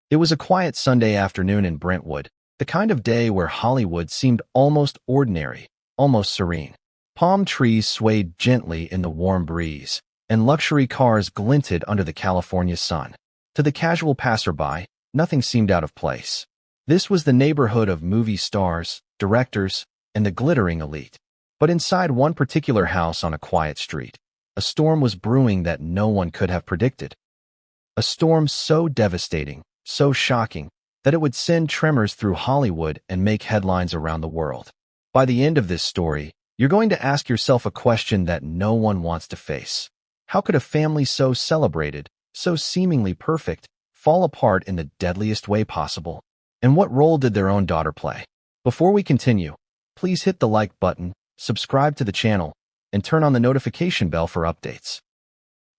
It was a quiet Sunday afternoon in Brentwood, the kind of day where Hollywood seemed almost ordinary, almost serene. Palm trees swayed gently in the warm breeze, and luxury cars glinted under the California sun. To the casual passerby, nothing seemed out of place. This was the neighborhood of movie stars, directors, and the glittering elite. But inside one particular house on a quiet street, a storm was brewing that no one could have predicted. A storm so devastating, so shocking, that it would send tremors through Hollywood and make headlines around the world. By the end of this story, you're going to ask yourself a question that no one wants to face. How could a family so celebrated, so seemingly perfect, fall apart in the deadliest way possible? And what role did their own daughter play? Before we continue, please hit the like button, subscribe to the channel, and turn on the notification bell for updates.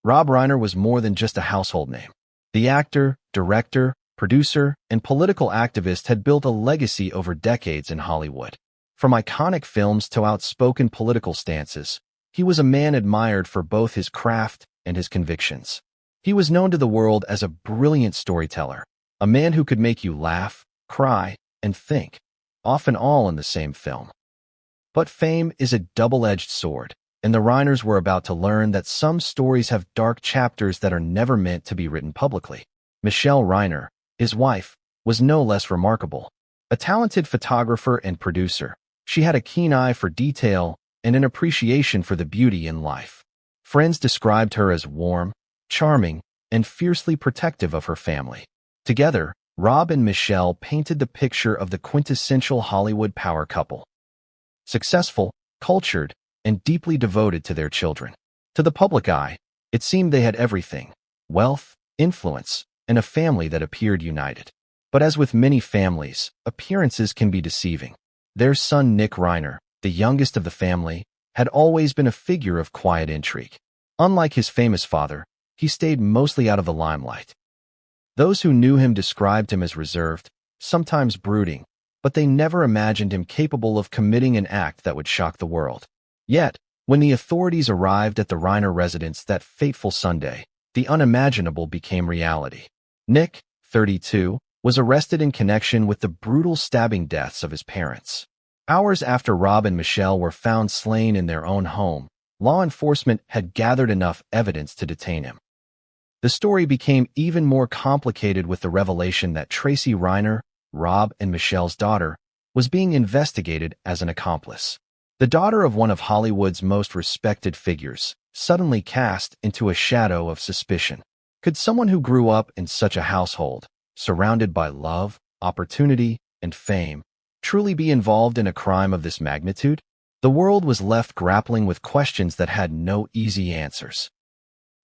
Rob Reiner was more than just a household name. The actor, director, producer, and political activist had built a legacy over decades in Hollywood. From iconic films to outspoken political stances, he was a man admired for both his craft and his convictions. He was known to the world as a brilliant storyteller, a man who could make you laugh, cry, and think, often all in the same film. But fame is a double-edged sword, and the Reiners were about to learn that some stories have dark chapters that are never meant to be written publicly. Michelle Reiner, his wife, was no less remarkable. A talented photographer and producer, she had a keen eye for detail and an appreciation for the beauty in life. Friends described her as warm, charming, and fiercely protective of her family. Together, Rob and Michelle painted the picture of the quintessential Hollywood power couple. Successful, cultured, and deeply devoted to their children. To the public eye, it seemed they had everything: wealth, influence, and a family that appeared united. But as with many families, appearances can be deceiving. Their son Nick Reiner, the youngest of the family, had always been a figure of quiet intrigue. Unlike his famous father, he stayed mostly out of the limelight. Those who knew him described him as reserved, sometimes brooding, but they never imagined him capable of committing an act that would shock the world. Yet, when the authorities arrived at the Reiner residence that fateful Sunday, the unimaginable became reality. Nick, 32, was arrested in connection with the brutal stabbing deaths of his parents. Hours after Rob and Michelle were found slain in their own home, law enforcement had gathered enough evidence to detain him. The story became even more complicated with the revelation that Tracy Reiner, Rob and Michelle's daughter, was being investigated as an accomplice. The daughter of one of Hollywood's most respected figures, suddenly cast into a shadow of suspicion. Could someone who grew up in such a household, surrounded by love, opportunity, and fame, truly be involved in a crime of this magnitude? The world was left grappling with questions that had no easy answers.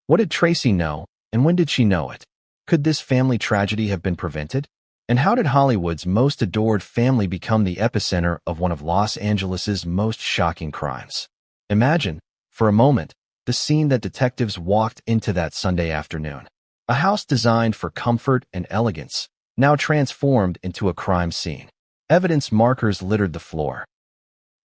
What did Tracy know, and when did she know it? Could this family tragedy have been prevented? And how did Hollywood's most adored family become the epicenter of one of Los Angeles's most shocking crimes? Imagine, for a moment, the scene that detectives walked into that Sunday afternoon. A house designed for comfort and elegance, now transformed into a crime scene. Evidence markers littered the floor.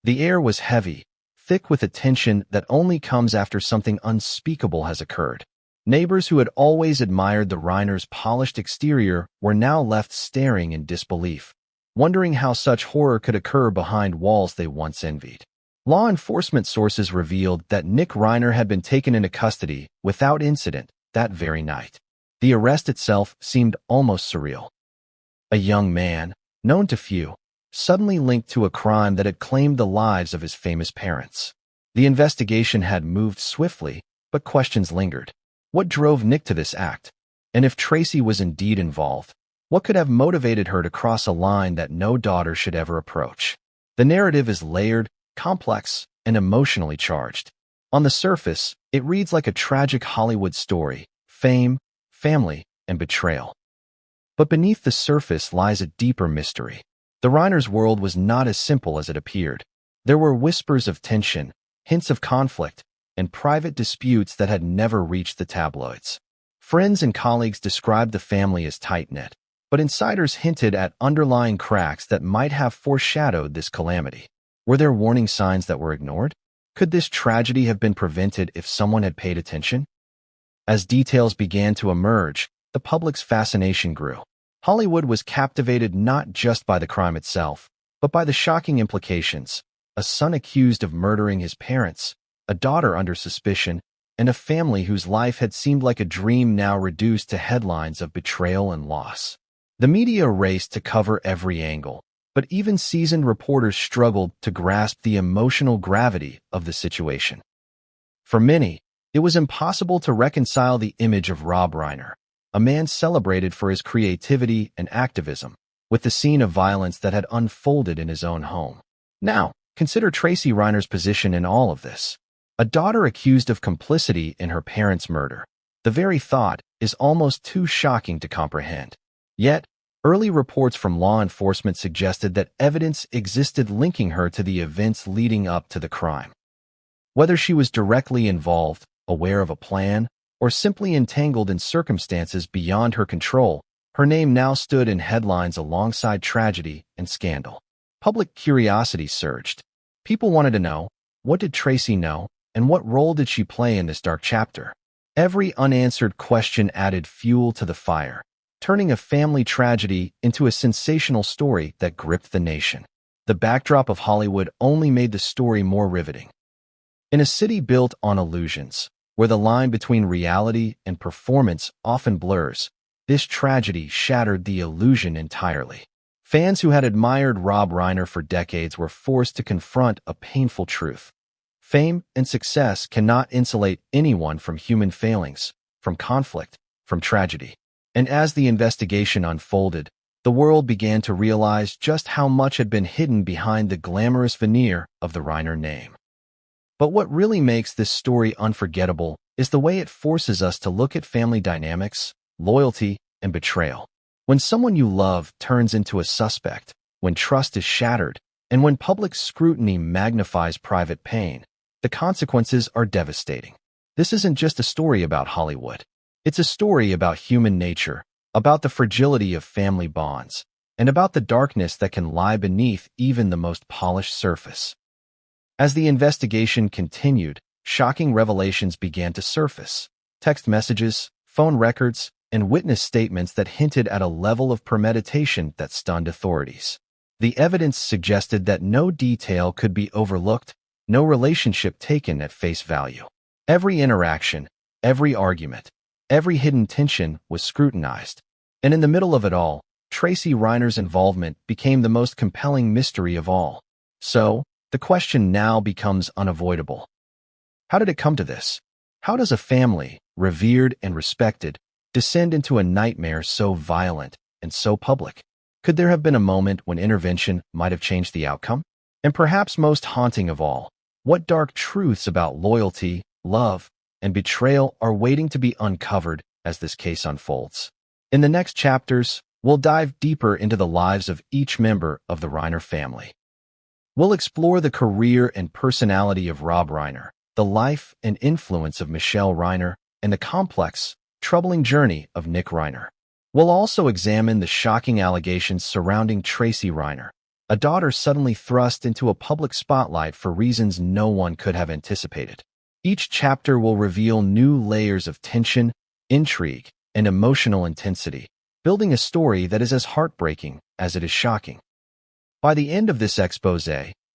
The air was heavy, thick with a tension that only comes after something unspeakable has occurred. Neighbors who had always admired the Reiners' polished exterior were now left staring in disbelief, wondering how such horror could occur behind walls they once envied. Law enforcement sources revealed that Nick Reiner had been taken into custody without incident that very night. The arrest itself seemed almost surreal. A young man, known to few, suddenly linked to a crime that had claimed the lives of his famous parents. The investigation had moved swiftly, but questions lingered. What drove Nick to this act? And if Tracy was indeed involved, what could have motivated her to cross a line that no daughter should ever approach? The narrative is layered, complex, and emotionally charged. On the surface, it reads like a tragic Hollywood story: fame, family, and betrayal. But beneath the surface lies a deeper mystery. The Reiners' world was not as simple as it appeared. There were whispers of tension, hints of conflict, and private disputes that had never reached the tabloids. Friends and colleagues described the family as tight-knit, but insiders hinted at underlying cracks that might have foreshadowed this calamity. Were there warning signs that were ignored? Could this tragedy have been prevented if someone had paid attention? As details began to emerge, the public's fascination grew. Hollywood was captivated not just by the crime itself, but by the shocking implications: a son accused of murdering his parents, a daughter under suspicion, and a family whose life had seemed like a dream now reduced to headlines of betrayal and loss. The media raced to cover every angle, but even seasoned reporters struggled to grasp the emotional gravity of the situation. For many, it was impossible to reconcile the image of Rob Reiner, a man celebrated for his creativity and activism, with the scene of violence that had unfolded in his own home. Now, consider Tracy Reiner's position in all of this. A daughter accused of complicity in her parents' murder. The very thought is almost too shocking to comprehend. Yet, early reports from law enforcement suggested that evidence existed linking her to the events leading up to the crime. Whether she was directly involved, aware of a plan, or simply entangled in circumstances beyond her control, her name now stood in headlines alongside tragedy and scandal. Public curiosity surged. People wanted to know, what did Tracy know, and what role did she play in this dark chapter? Every unanswered question added fuel to the fire, turning a family tragedy into a sensational story that gripped the nation. The backdrop of Hollywood only made the story more riveting. In a city built on illusions, where the line between reality and performance often blurs, this tragedy shattered the illusion entirely. Fans who had admired Rob Reiner for decades were forced to confront a painful truth. Fame and success cannot insulate anyone from human failings, from conflict, from tragedy. And as the investigation unfolded, the world began to realize just how much had been hidden behind the glamorous veneer of the Reiner name. But what really makes this story unforgettable is the way it forces us to look at family dynamics, loyalty, and betrayal. When someone you love turns into a suspect, when trust is shattered, and when public scrutiny magnifies private pain, the consequences are devastating. This isn't just a story about Hollywood. It's a story about human nature, about the fragility of family bonds, and about the darkness that can lie beneath even the most polished surface. As the investigation continued, shocking revelations began to surface: text messages, phone records, and witness statements that hinted at a level of premeditation that stunned authorities. The evidence suggested that no detail could be overlooked, no relationship taken at face value. Every interaction, every argument, every hidden tension was scrutinized. And in the middle of it all, Tracy Reiner's involvement became the most compelling mystery of all. So, the question now becomes unavoidable. How did it come to this? How does a family, revered and respected, descend into a nightmare so violent and so public? Could there have been a moment when intervention might have changed the outcome? And perhaps most haunting of all, what dark truths about loyalty, love, and betrayal are waiting to be uncovered as this case unfolds? In the next chapters, we'll dive deeper into the lives of each member of the Reiner family. We'll explore the career and personality of Rob Reiner, the life and influence of Michelle Reiner, and the complex, troubling journey of Nick Reiner. We'll also examine the shocking allegations surrounding Tracy Reiner, a daughter suddenly thrust into a public spotlight for reasons no one could have anticipated. Each chapter will reveal new layers of tension, intrigue, and emotional intensity, building a story that is as heartbreaking as it is shocking. By the end of this expose,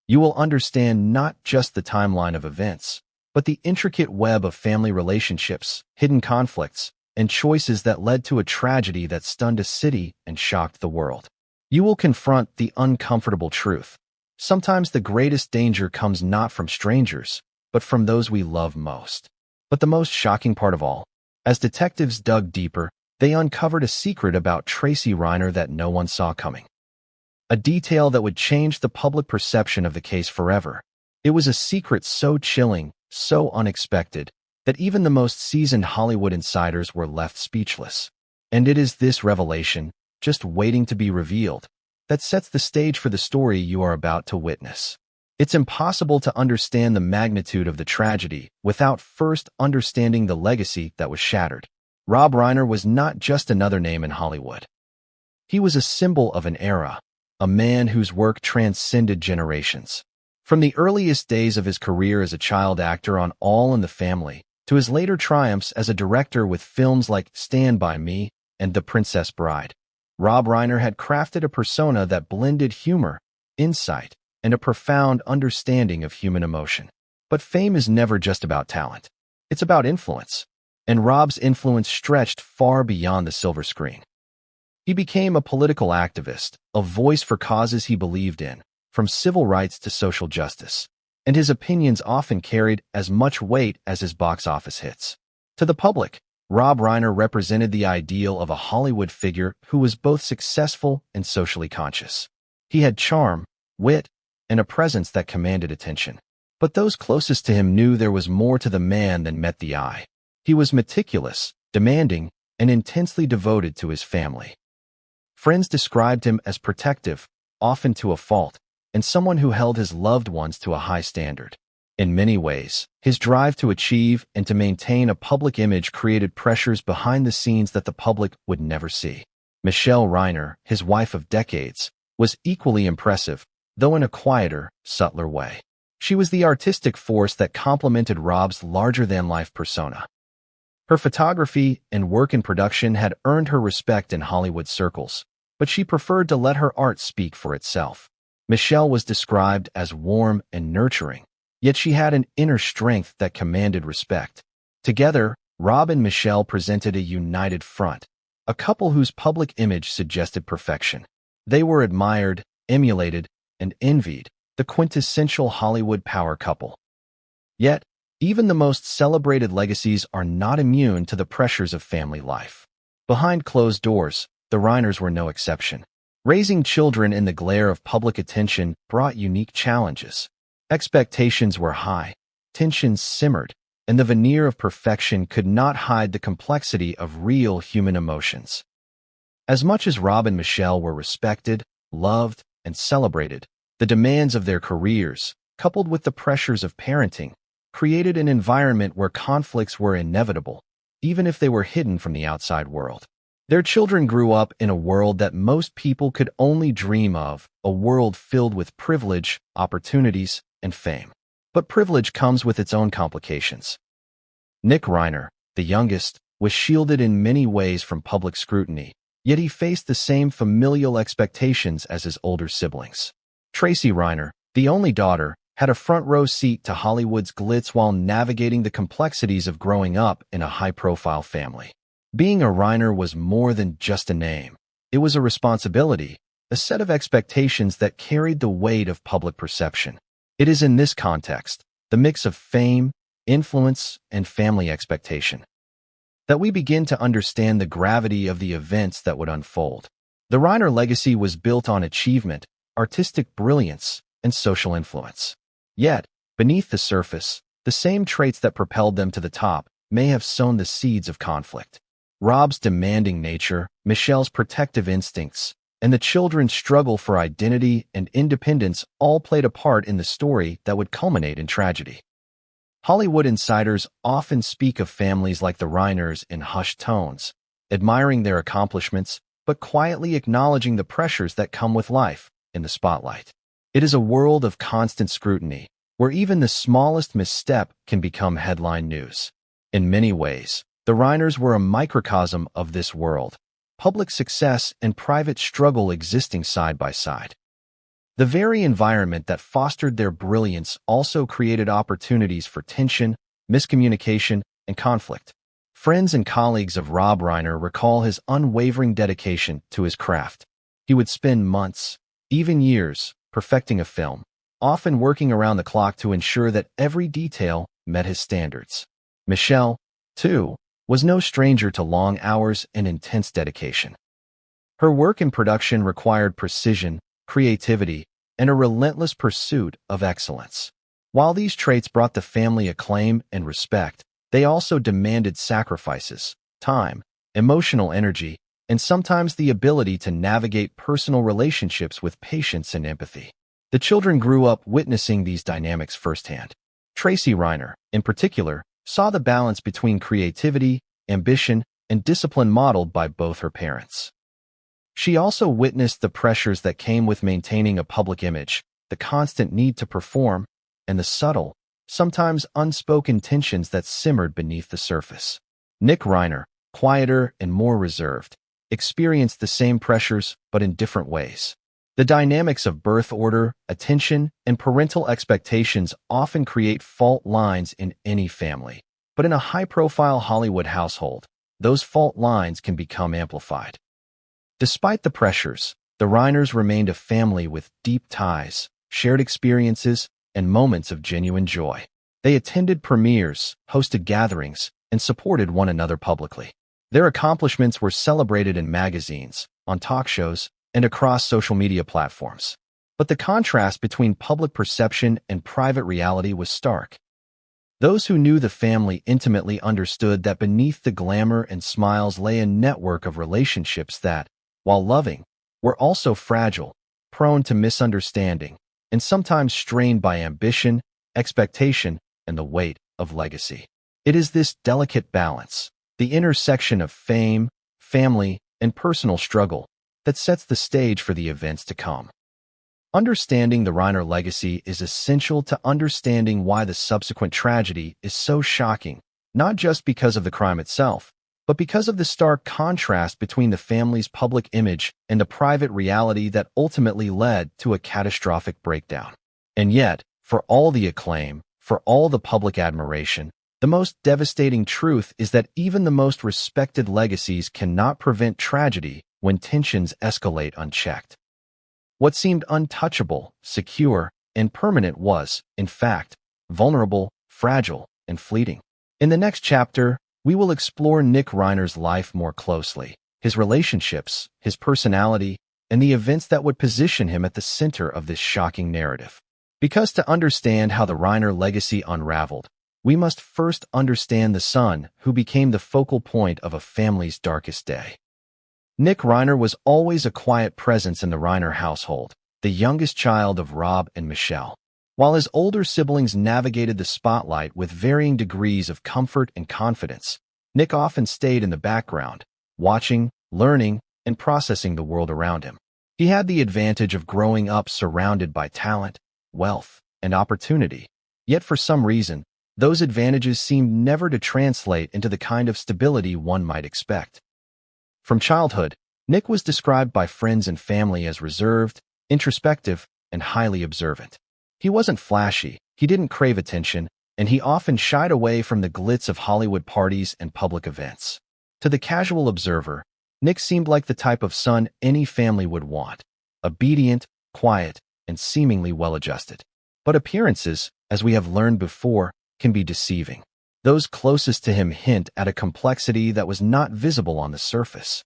you will understand not just the timeline of events, but the intricate web of family relationships, hidden conflicts, and choices that led to a tragedy that stunned a city and shocked the world. You will confront the uncomfortable truth. Sometimes the greatest danger comes not from strangers, but from those we love most. But the most shocking part of all, as detectives dug deeper, they uncovered a secret about Tracy Reiner that no one saw coming. A detail that would change the public perception of the case forever. It was a secret so chilling, so unexpected, that even the most seasoned Hollywood insiders were left speechless. And it is this revelation, just waiting to be revealed, that sets the stage for the story you are about to witness. It's impossible to understand the magnitude of the tragedy without first understanding the legacy that was shattered. Rob Reiner was not just another name in Hollywood. He was a symbol of an era, a man whose work transcended generations. From the earliest days of his career as a child actor on All in the Family, to his later triumphs as a director with films like Stand By Me and The Princess Bride, Rob Reiner had crafted a persona that blended humor, insight, and a profound understanding of human emotion. But fame is never just about talent. It's about influence. And Rob's influence stretched far beyond the silver screen. He became a political activist, a voice for causes he believed in, from civil rights to social justice. And his opinions often carried as much weight as his box office hits. To the public, Rob Reiner represented the ideal of a Hollywood figure who was both successful and socially conscious. He had charm, wit, and a presence that commanded attention. But those closest to him knew there was more to the man than met the eye. He was meticulous, demanding, and intensely devoted to his family. Friends described him as protective, often to a fault, and someone who held his loved ones to a high standard. In many ways, his drive to achieve and to maintain a public image created pressures behind the scenes that the public would never see. Michelle Reiner, his wife of decades, was equally impressive, though in a quieter, subtler way. She was the artistic force that complemented Rob's larger-than-life persona. Her photography and work in production had earned her respect in Hollywood circles, but she preferred to let her art speak for itself. Michelle was described as warm and nurturing, yet she had an inner strength that commanded respect. Together, Rob and Michelle presented a united front, a couple whose public image suggested perfection. They were admired, emulated, and envied, the quintessential Hollywood power couple. Yet, even the most celebrated legacies are not immune to the pressures of family life. Behind closed doors, the Reiners were no exception. Raising children in the glare of public attention brought unique challenges. Expectations were high, tensions simmered, and the veneer of perfection could not hide the complexity of real human emotions. As much as Rob and Michelle were respected, loved, and celebrated, the demands of their careers, coupled with the pressures of parenting, created an environment where conflicts were inevitable, even if they were hidden from the outside world. Their children grew up in a world that most people could only dream of, a world filled with privilege, opportunities, and fame. But privilege comes with its own complications. Nick Reiner, the youngest, was shielded in many ways from public scrutiny, yet he faced the same familial expectations as his older siblings. Tracy Reiner, the only daughter, had a front-row seat to Hollywood's glitz while navigating the complexities of growing up in a high-profile family. Being a Reiner was more than just a name. It was a responsibility, a set of expectations that carried the weight of public perception. It is in this context, the mix of fame, influence, and family expectation, that we begin to understand the gravity of the events that would unfold. The Reiner legacy was built on achievement, artistic brilliance, and social influence. Yet, beneath the surface, the same traits that propelled them to the top may have sown the seeds of conflict. Rob's demanding nature, Michelle's protective instincts, and the children's struggle for identity and independence all played a part in the story that would culminate in tragedy. Hollywood insiders often speak of families like the Reiners in hushed tones, admiring their accomplishments, but quietly acknowledging the pressures that come with life in the spotlight. It is a world of constant scrutiny, where even the smallest misstep can become headline news. In many ways, the Reiners were a microcosm of this world, public success and private struggle existing side by side. The very environment that fostered their brilliance also created opportunities for tension, miscommunication, and conflict. Friends and colleagues of Rob Reiner recall his unwavering dedication to his craft. He would spend months, even years, perfecting a film, often working around the clock to ensure that every detail met his standards. Michelle, too, was no stranger to long hours and intense dedication. Her work in production required precision, creativity, and a relentless pursuit of excellence. While these traits brought the family acclaim and respect, they also demanded sacrifices, time, emotional energy, and sometimes the ability to navigate personal relationships with patience and empathy. The children grew up witnessing these dynamics firsthand. Tracy Reiner, in particular, saw the balance between creativity, ambition, and discipline modeled by both her parents. She also witnessed the pressures that came with maintaining a public image, the constant need to perform, and the subtle, sometimes unspoken tensions that simmered beneath the surface. Nick Reiner, quieter and more reserved, experienced the same pressures but in different ways. The dynamics of birth order, attention, and parental expectations often create fault lines in any family. But in a high-profile Hollywood household, those fault lines can become amplified. Despite the pressures, the Reiners remained a family with deep ties, shared experiences, and moments of genuine joy. They attended premieres, hosted gatherings, and supported one another publicly. Their accomplishments were celebrated in magazines, on talk shows, and across social media platforms. But the contrast between public perception and private reality was stark. Those who knew the family intimately understood that beneath the glamour and smiles lay a network of relationships that, while loving, were also fragile, prone to misunderstanding, and sometimes strained by ambition, expectation, and the weight of legacy. It is this delicate balance, the intersection of fame, family, and personal struggle, that sets the stage for the events to come. Understanding the Reiner legacy is essential to understanding why the subsequent tragedy is so shocking, not just because of the crime itself, but because of the stark contrast between the family's public image and the private reality that ultimately led to a catastrophic breakdown. And yet, for all the acclaim, for all the public admiration, the most devastating truth is that even the most respected legacies cannot prevent tragedy when tensions escalate unchecked. What seemed untouchable, secure, and permanent was, in fact, vulnerable, fragile, and fleeting. In the next chapter, we will explore Nick Reiner's life more closely, his relationships, his personality, and the events that would position him at the center of this shocking narrative. Because to understand how the Reiner legacy unraveled, we must first understand the son who became the focal point of a family's darkest day. Nick Reiner was always a quiet presence in the Reiner household, the youngest child of Rob and Michelle. While his older siblings navigated the spotlight with varying degrees of comfort and confidence, Nick often stayed in the background, watching, learning, and processing the world around him. He had the advantage of growing up surrounded by talent, wealth, and opportunity. Yet for some reason, those advantages seemed never to translate into the kind of stability one might expect. From childhood, Nick was described by friends and family as reserved, introspective, and highly observant. He wasn't flashy, he didn't crave attention, and he often shied away from the glitz of Hollywood parties and public events. To the casual observer, Nick seemed like the type of son any family would want, obedient, quiet, and seemingly well-adjusted. But appearances, as we have learned before, can be deceiving. Those closest to him hint at a complexity that was not visible on the surface.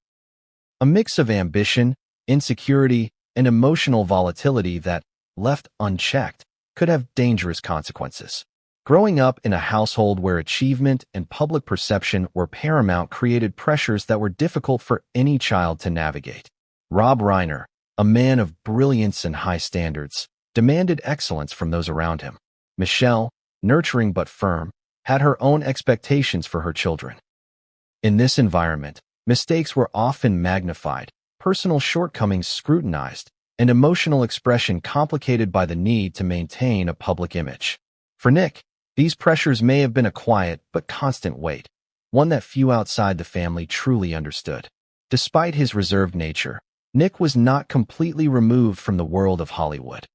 A mix of ambition, insecurity, and emotional volatility that, left unchecked, could have dangerous consequences. Growing up in a household where achievement and public perception were paramount created pressures that were difficult for any child to navigate. Rob Reiner, a man of brilliance and high standards, demanded excellence from those around him. Michelle, nurturing but firm, had her own expectations for her children. In this environment, mistakes were often magnified, personal shortcomings scrutinized, and emotional expression complicated by the need to maintain a public image. For Nick, these pressures may have been a quiet but constant weight, one that few outside the family truly understood. Despite his reserved nature, Nick was not completely removed from the world of Hollywood.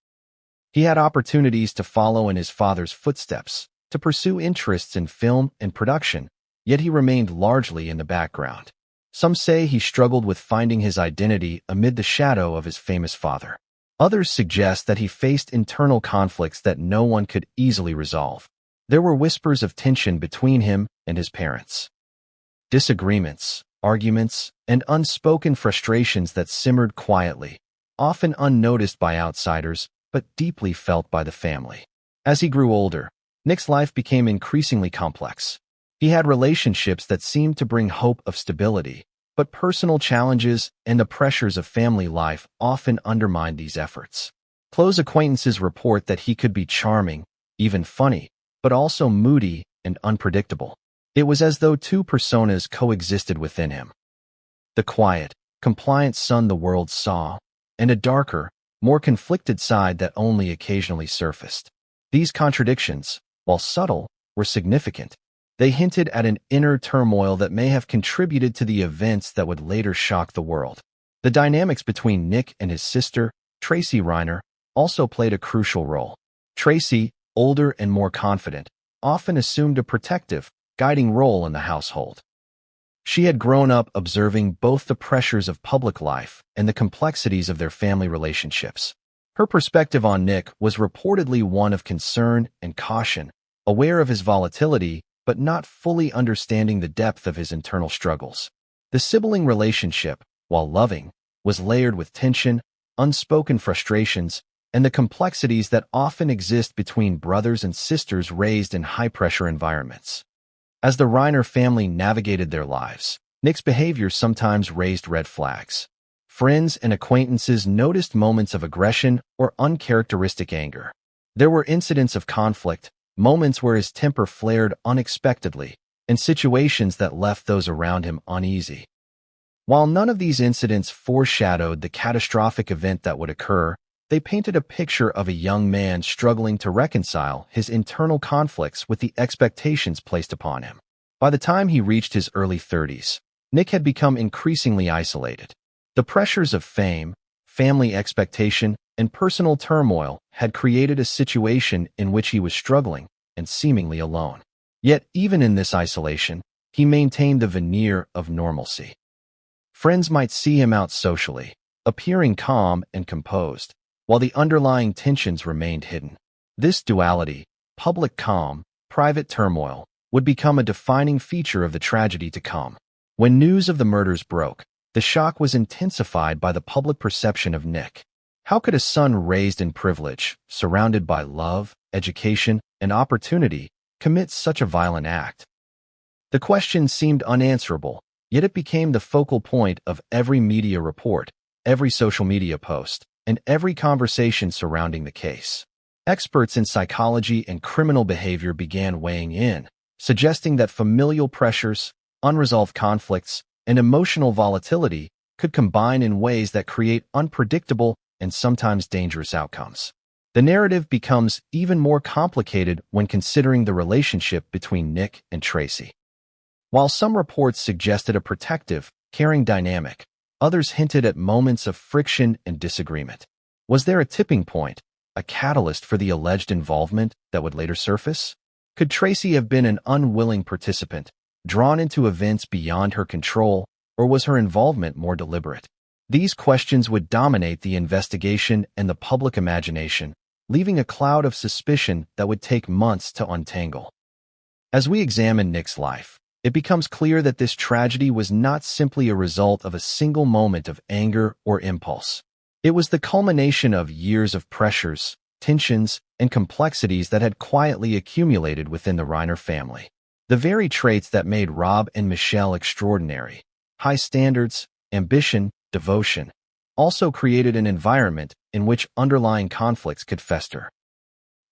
He had opportunities to follow in his father's footsteps, to pursue interests in film and production, yet he remained largely in the background. Some say he struggled with finding his identity amid the shadow of his famous father. Others suggest that he faced internal conflicts that no one could easily resolve. There were whispers of tension between him and his parents. Disagreements, arguments, and unspoken frustrations that simmered quietly, often unnoticed by outsiders, but deeply felt by the family. As he grew older, Nick's life became increasingly complex. He had relationships that seemed to bring hope of stability, but personal challenges and the pressures of family life often undermined these efforts. Close acquaintances report that he could be charming, even funny, but also moody and unpredictable. It was as though two personas coexisted within him. The quiet, compliant son the world saw, and a darker, more conflicted side that only occasionally surfaced. These contradictions, while subtle, were significant. They hinted at an inner turmoil that may have contributed to the events that would later shock the world. The dynamics between Nick and his sister, Tracy Reiner, also played a crucial role. Tracy, older and more confident, often assumed a protective, guiding role in the household. She had grown up observing both the pressures of public life and the complexities of their family relationships. Her perspective on Nick was reportedly one of concern and caution, aware of his volatility but not fully understanding the depth of his internal struggles. The sibling relationship, while loving, was layered with tension, unspoken frustrations, and the complexities that often exist between brothers and sisters raised in high-pressure environments. As the Reiner family navigated their lives, Nick's behavior sometimes raised red flags. Friends and acquaintances noticed moments of aggression or uncharacteristic anger. There were incidents of conflict, moments where his temper flared unexpectedly, and situations that left those around him uneasy. While none of these incidents foreshadowed the catastrophic event that would occur, they painted a picture of a young man struggling to reconcile his internal conflicts with the expectations placed upon him. By the time he reached his early 30s, Nick had become increasingly isolated. The pressures of fame, family expectation, and personal turmoil had created a situation in which he was struggling and seemingly alone. Yet, even in this isolation, he maintained the veneer of normalcy. Friends might see him out socially, appearing calm and composed, while the underlying tensions remained hidden. This duality, public calm, private turmoil, would become a defining feature of the tragedy to come. When news of the murders broke, the shock was intensified by the public perception of Nick. How could a son raised in privilege, surrounded by love, education, and opportunity, commit such a violent act? The question seemed unanswerable, yet it became the focal point of every media report, every social media post, and every conversation surrounding the case. Experts in psychology and criminal behavior began weighing in, suggesting that familial pressures, unresolved conflicts, and emotional volatility could combine in ways that create unpredictable and sometimes dangerous outcomes. The narrative becomes even more complicated when considering the relationship between Nick and Tracy. While some reports suggested a protective, caring dynamic, others hinted at moments of friction and disagreement. Was there a tipping point, a catalyst for the alleged involvement that would later surface? Could Tracy have been an unwilling participant, drawn into events beyond her control, or was her involvement more deliberate? These questions would dominate the investigation and the public imagination, leaving a cloud of suspicion that would take months to untangle. As we examine Nick's life, it becomes clear that this tragedy was not simply a result of a single moment of anger or impulse. It was the culmination of years of pressures, tensions, and complexities that had quietly accumulated within the Reiner family. The very traits that made Rob and Michelle extraordinary, high standards, ambition, devotion, also created an environment in which underlying conflicts could fester.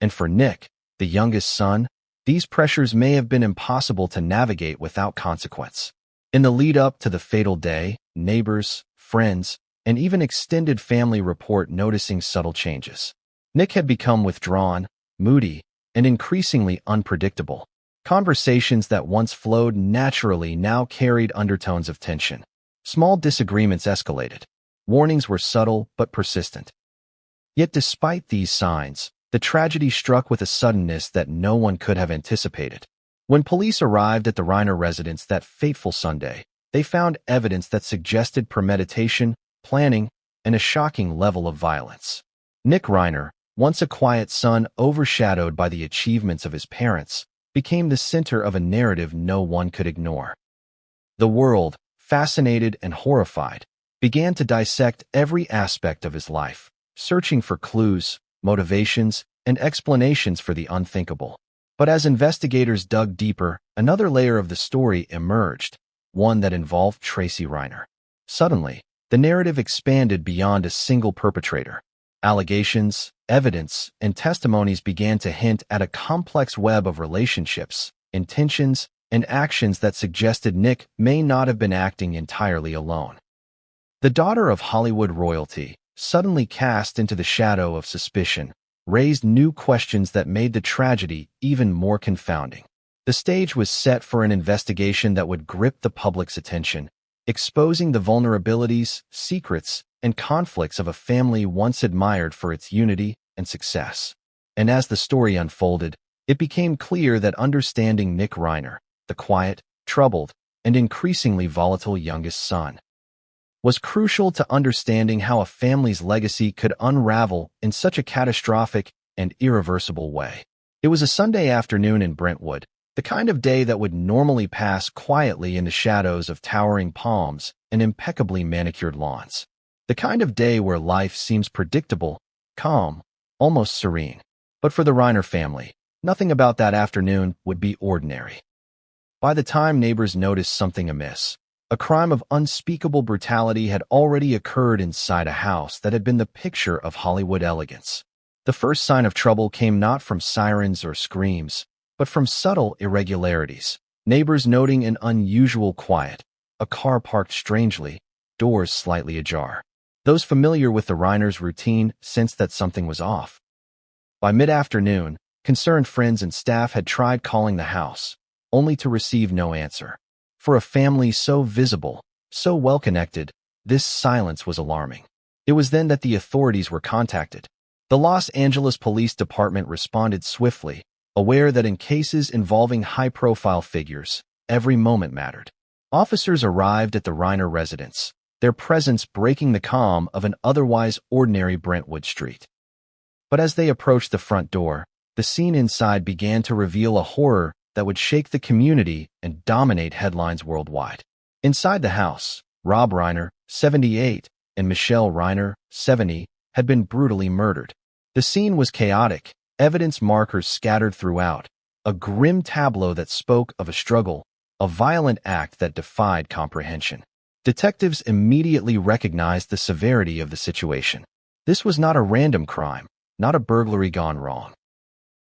And for Nick, the youngest son, these pressures may have been impossible to navigate without consequence. In the lead-up to the fatal day, neighbors, friends, and even extended family report noticing subtle changes. Nick had become withdrawn, moody, and increasingly unpredictable. Conversations that once flowed naturally now carried undertones of tension. Small disagreements escalated. Warnings were subtle but persistent. Yet despite these signs, the tragedy struck with a suddenness that no one could have anticipated. When police arrived at the Reiner residence that fateful Sunday, they found evidence that suggested premeditation, planning, and a shocking level of violence. Nick Reiner, once a quiet son overshadowed by the achievements of his parents, became the center of a narrative no one could ignore. The world, fascinated and horrified, began to dissect every aspect of his life, searching for clues, motivations, and explanations for the unthinkable. But as investigators dug deeper, another layer of the story emerged, one that involved Tracy Reiner. Suddenly, the narrative expanded beyond a single perpetrator. Allegations, evidence, and testimonies began to hint at a complex web of relationships, intentions, and actions that suggested Nick may not have been acting entirely alone. The daughter of Hollywood royalty, suddenly cast into the shadow of suspicion, raised new questions that made the tragedy even more confounding. The stage was set for an investigation that would grip the public's attention, exposing the vulnerabilities, secrets, and conflicts of a family once admired for its unity and success. And as the story unfolded, it became clear that understanding Nick Reiner, the quiet, troubled, and increasingly volatile youngest son, was crucial to understanding how a family's legacy could unravel in such a catastrophic and irreversible way. It was a Sunday afternoon in Brentwood, the kind of day that would normally pass quietly in the shadows of towering palms and impeccably manicured lawns. The kind of day where life seems predictable, calm, almost serene. But for the Reiner family, nothing about that afternoon would be ordinary. By the time neighbors noticed something amiss, a crime of unspeakable brutality had already occurred inside a house that had been the picture of Hollywood elegance. The first sign of trouble came not from sirens or screams, but from subtle irregularities. Neighbors noting an unusual quiet, a car parked strangely, doors slightly ajar. Those familiar with the Reiners' routine sensed that something was off. By mid-afternoon, concerned friends and staff had tried calling the house, only to receive no answer. For a family so visible, so well-connected, this silence was alarming. It was then that the authorities were contacted. The Los Angeles Police Department responded swiftly, aware that in cases involving high-profile figures, every moment mattered. Officers arrived at the Reiner residence, their presence breaking the calm of an otherwise ordinary Brentwood street. But as they approached the front door, the scene inside began to reveal a horror that would shake the community and dominate headlines worldwide. Inside the house, Rob Reiner, 78, and Michelle Reiner, 70, had been brutally murdered. The scene was chaotic, evidence markers scattered throughout, a grim tableau that spoke of a struggle, a violent act that defied comprehension. Detectives immediately recognized the severity of the situation. This was not a random crime, not a burglary gone wrong.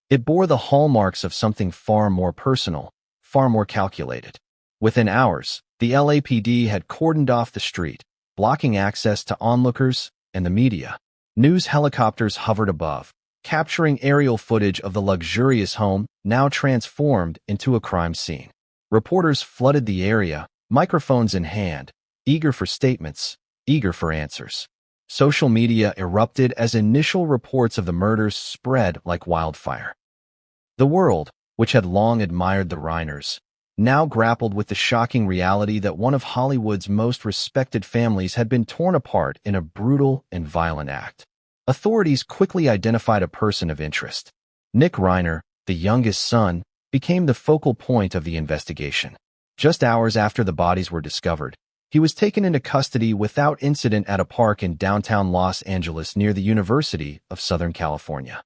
It bore the hallmarks of something far more personal, far more calculated. Within hours, the LAPD had cordoned off the street, blocking access to onlookers and the media. News helicopters hovered above, capturing aerial footage of the luxurious home now transformed into a crime scene. Reporters flooded the area, microphones in hand, eager for statements, eager for answers. Social media erupted as initial reports of the murders spread like wildfire. The world, which had long admired the Reiners, now grappled with the shocking reality that one of Hollywood's most respected families had been torn apart in a brutal and violent act. Authorities quickly identified a person of interest. Nick Reiner, the youngest son, became the focal point of the investigation. Just hours after the bodies were discovered, he was taken into custody without incident at a park in downtown Los Angeles near the University of Southern California.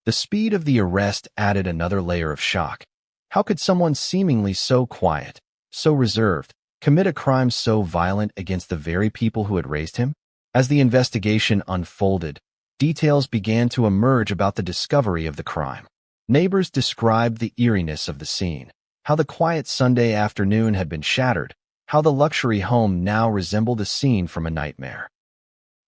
The speed of the arrest added another layer of shock. How could someone seemingly so quiet, so reserved, commit a crime so violent against the very people who had raised him? As the investigation unfolded, details began to emerge about the discovery of the crime. Neighbors described the eeriness of the scene, how the quiet Sunday afternoon had been shattered, how the luxury home now resembled a scene from a nightmare.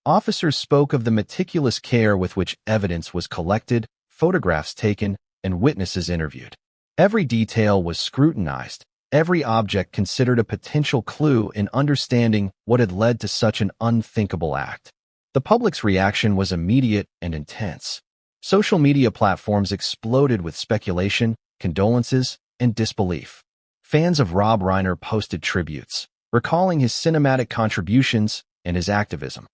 Officers spoke of the meticulous care with which evidence was collected, photographs taken, and witnesses interviewed. Every detail was scrutinized, every object considered a potential clue in understanding what had led to such an unthinkable act. The public's reaction was immediate and intense. Social media platforms exploded with speculation, condolences, and disbelief. Fans of Rob Reiner posted tributes, recalling his cinematic contributions and his activism.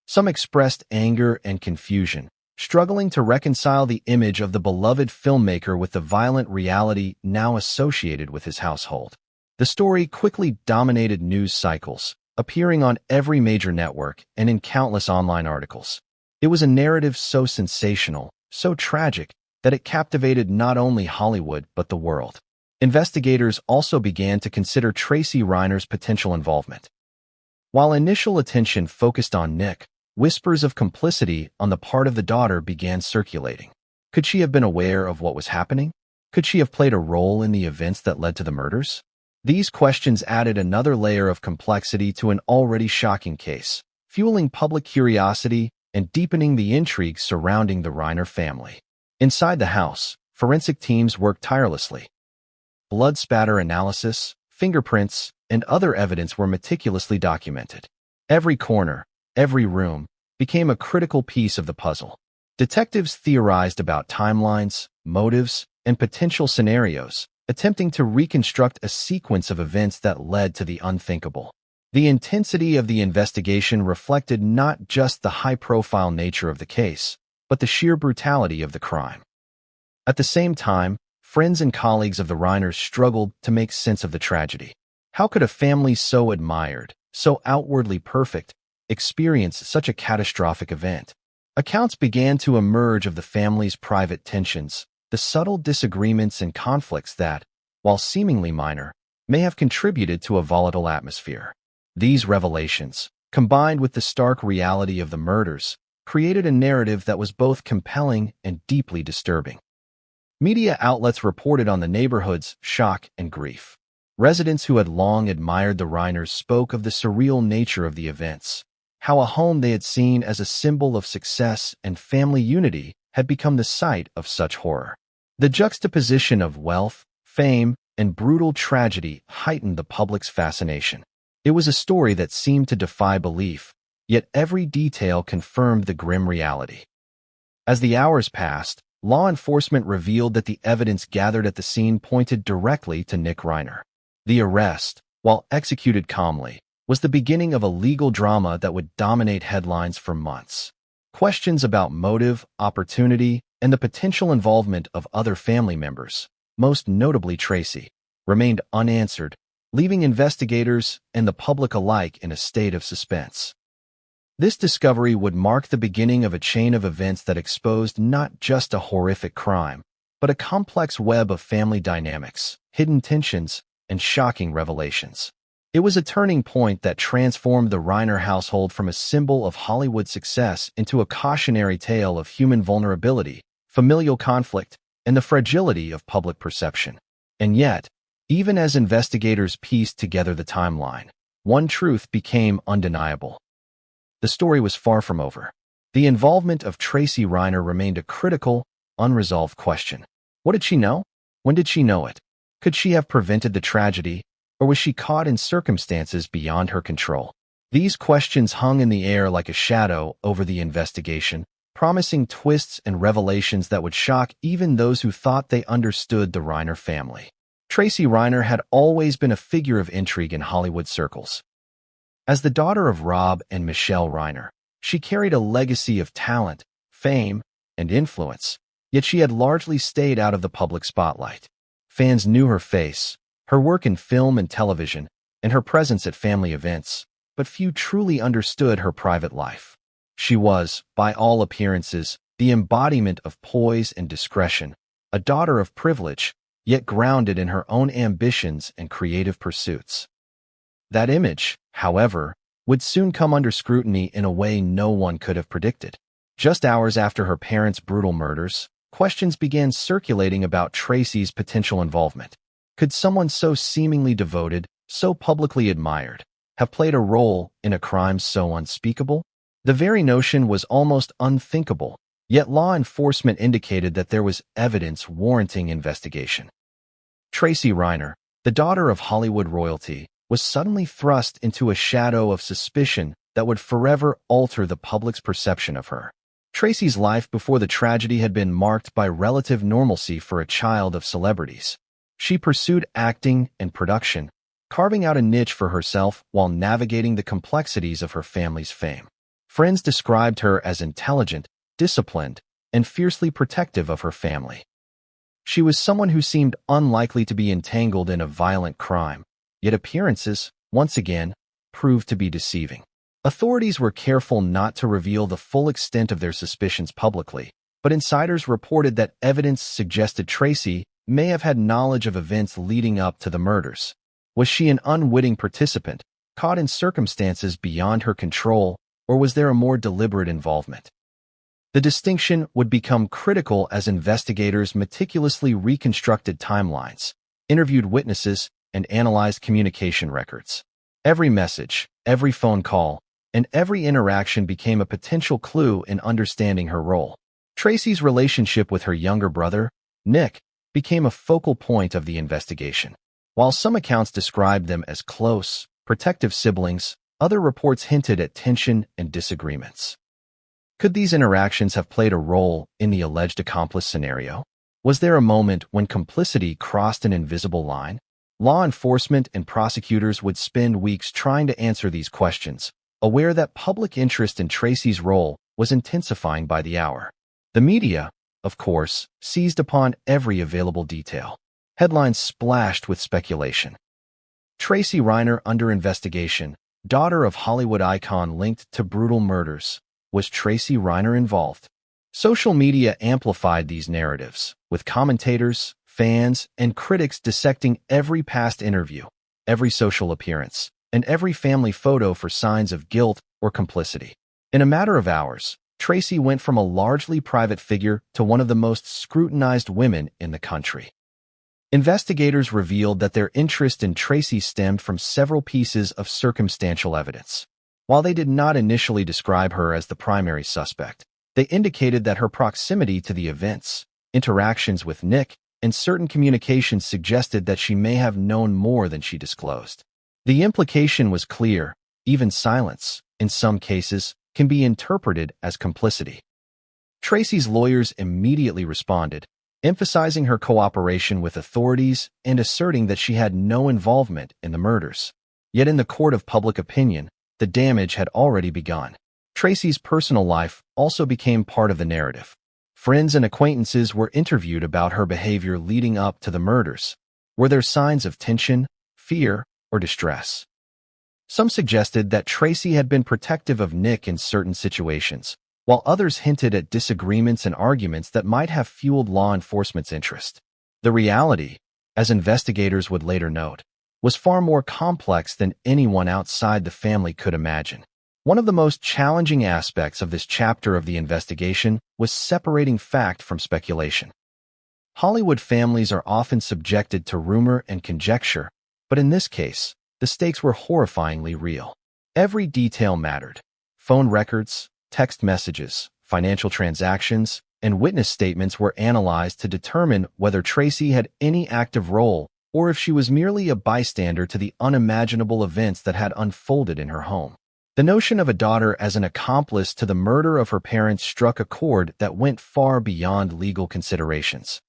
Some expressed anger and confusion, struggling to reconcile the image of the beloved filmmaker with the violent reality now associated with his household. The story quickly dominated news cycles, appearing on every major network and in countless online articles. It was a narrative so sensational, so tragic, that it captivated not only Hollywood but the world. Investigators also began to consider Tracy Reiner's potential involvement. While initial attention focused on Nick, whispers of complicity on the part of the daughter began circulating. Could she have been aware of what was happening? Could she have played a role in the events that led to the murders? These questions added another layer of complexity to an already shocking case, fueling public curiosity and deepening the intrigue surrounding the Reiner family. Inside the house, forensic teams worked tirelessly. blood spatter analysis, fingerprints, and other evidence were meticulously documented. Every corner, every room, became a critical piece of the puzzle. Detectives theorized about timelines, motives, and potential scenarios, attempting to reconstruct a sequence of events that led to the unthinkable. The intensity of the investigation reflected not just the high-profile nature of the case, but the sheer brutality of the crime. At the same time, friends and colleagues of the Reiners struggled to make sense of the tragedy. How could a family so admired, so outwardly perfect, experience such a catastrophic event? Accounts began to emerge of the family's private tensions, the subtle disagreements and conflicts that, while seemingly minor, may have contributed to a volatile atmosphere. These revelations, combined with the stark reality of the murders, created a narrative that was both compelling and deeply disturbing. Media outlets reported on the neighborhood's shock and grief. Residents who had long admired the Reiners spoke of the surreal nature of the events, how a home they had seen as a symbol of success and family unity had become the site of such horror. The juxtaposition of wealth, fame, and brutal tragedy heightened the public's fascination. It was a story that seemed to defy belief, yet every detail confirmed the grim reality. As the hours passed, law enforcement revealed that the evidence gathered at the scene pointed directly to Nick Reiner. The arrest, while executed calmly, was the beginning of a legal drama that would dominate headlines for months. Questions about motive, opportunity, and the potential involvement of other family members, most notably Tracy, remained unanswered, leaving investigators and the public alike in a state of suspense. This discovery would mark the beginning of a chain of events that exposed not just a horrific crime, but a complex web of family dynamics, hidden tensions, and shocking revelations. It was a turning point that transformed the Reiner household from a symbol of Hollywood success into a cautionary tale of human vulnerability, familial conflict, and the fragility of public perception. And yet, even as investigators pieced together the timeline, one truth became undeniable. The story was far from over. The involvement of Tracy Reiner remained a critical, unresolved question. What did she know? When did she know it? Could she have prevented the tragedy, or was she caught in circumstances beyond her control? These questions hung in the air like a shadow over the investigation, promising twists and revelations that would shock even those who thought they understood the Reiner family. Tracy Reiner had always been a figure of intrigue in Hollywood circles. As the daughter of Rob and Michelle Reiner, she carried a legacy of talent, fame, and influence, yet she had largely stayed out of the public spotlight. Fans knew her face, her work in film and television, and her presence at family events, but few truly understood her private life. She was, by all appearances, the embodiment of poise and discretion, a daughter of privilege, yet grounded in her own ambitions and creative pursuits. That image, however, would soon come under scrutiny in a way no one could have predicted. Just hours after her parents' brutal murders, questions began circulating about Tracy's potential involvement. Could someone so seemingly devoted, so publicly admired, have played a role in a crime so unspeakable? The very notion was almost unthinkable, yet law enforcement indicated that there was evidence warranting investigation. Tracy Reiner, the daughter of Hollywood royalty, was suddenly thrust into a shadow of suspicion that would forever alter the public's perception of her. Tracy's life before the tragedy had been marked by relative normalcy for a child of celebrities. She pursued acting and production, carving out a niche for herself while navigating the complexities of her family's fame. Friends described her as intelligent, disciplined, and fiercely protective of her family. She was someone who seemed unlikely to be entangled in a violent crime, yet appearances, once again, proved to be deceiving. Authorities were careful not to reveal the full extent of their suspicions publicly, but insiders reported that evidence suggested Tracy may have had knowledge of events leading up to the murders. Was she an unwitting participant, caught in circumstances beyond her control, or was there a more deliberate involvement? The distinction would become critical as investigators meticulously reconstructed timelines, interviewed witnesses, and analyzed communication records. Every message, every phone call, and every interaction became a potential clue in understanding her role. Tracy's relationship with her younger brother, Nick, became a focal point of the investigation. While some accounts described them as close, protective siblings, other reports hinted at tension and disagreements. Could these interactions have played a role in the alleged accomplice scenario? Was there a moment when complicity crossed an invisible line? Law enforcement and prosecutors would spend weeks trying to answer these questions, aware that public interest in Tracy's role was intensifying by the hour. The media, of course, seized upon every available detail. Headlines splashed with speculation. Tracy Reiner under investigation, daughter of Hollywood icon linked to brutal murders. Was Tracy Reiner involved? Social media amplified these narratives, with commentators, fans, and critics dissecting every past interview, every social appearance, and every family photo for signs of guilt or complicity. In a matter of hours, Tracy went from a largely private figure to one of the most scrutinized women in the country. Investigators revealed that their interest in Tracy stemmed from several pieces of circumstantial evidence. While they did not initially describe her as the primary suspect, they indicated that her proximity to the events, interactions with Nick, and certain communications suggested that she may have known more than she disclosed. The implication was clear. Even silence, in some cases, can be interpreted as complicity. Tracy's lawyers immediately responded, emphasizing her cooperation with authorities and asserting that she had no involvement in the murders. Yet in the court of public opinion, the damage had already begun. Tracy's personal life also became part of the narrative. Friends and acquaintances were interviewed about her behavior leading up to the murders. Were there signs of tension, fear, or distress? Some suggested that Tracy had been protective of Nick in certain situations, while others hinted at disagreements and arguments that might have fueled law enforcement's interest. The reality, as investigators would later note, was far more complex than anyone outside the family could imagine. One of the most challenging aspects of this chapter of the investigation was separating fact from speculation. Hollywood families are often subjected to rumor and conjecture, but in this case, the stakes were horrifyingly real. Every detail mattered. Phone records, text messages, financial transactions, and witness statements were analyzed to determine whether Tracy had any active role or if she was merely a bystander to the unimaginable events that had unfolded in her home. The notion of a daughter as an accomplice to the murder of her parents struck a chord that went far beyond legal considerations.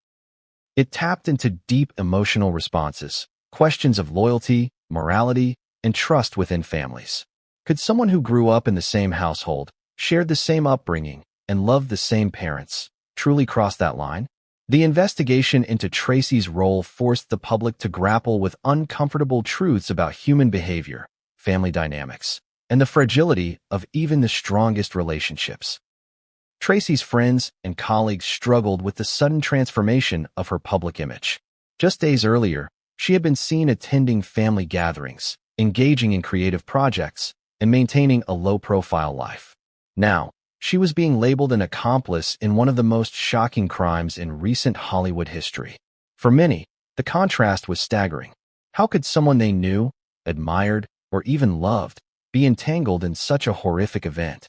It tapped into deep emotional responses, questions of loyalty, morality, and trust within families. Could someone who grew up in the same household, shared the same upbringing, and loved the same parents truly cross that line? The investigation into Tracy's role forced the public to grapple with uncomfortable truths about human behavior, family dynamics, and the fragility of even the strongest relationships. Tracy's friends and colleagues struggled with the sudden transformation of her public image. Just days earlier, she had been seen attending family gatherings, engaging in creative projects, and maintaining a low-profile life. Now, she was being labeled an accomplice in one of the most shocking crimes in recent Hollywood history. For many, the contrast was staggering. How could someone they knew, admired, or even loved be entangled in such a horrific event?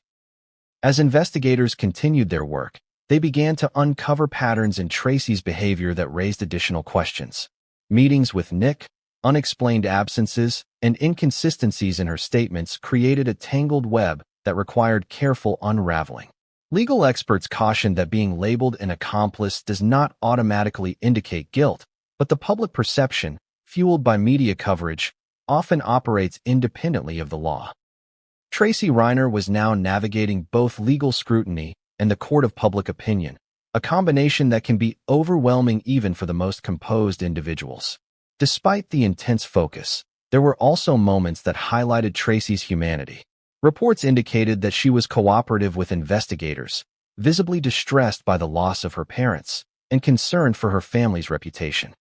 As investigators continued their work, they began to uncover patterns in Tracy's behavior that raised additional questions. Meetings with Nick, unexplained absences, and inconsistencies in her statements created a tangled web that required careful unraveling. Legal experts cautioned that being labeled an accomplice does not automatically indicate guilt, but the public perception, fueled by media coverage, often operates independently of the law. Tracy Reiner was now navigating both legal scrutiny and the court of public opinion, a combination that can be overwhelming even for the most composed individuals. Despite the intense focus, there were also moments that highlighted Tracy's humanity. Reports indicated that she was cooperative with investigators, visibly distressed by the loss of her parents, and concerned for her family's reputation.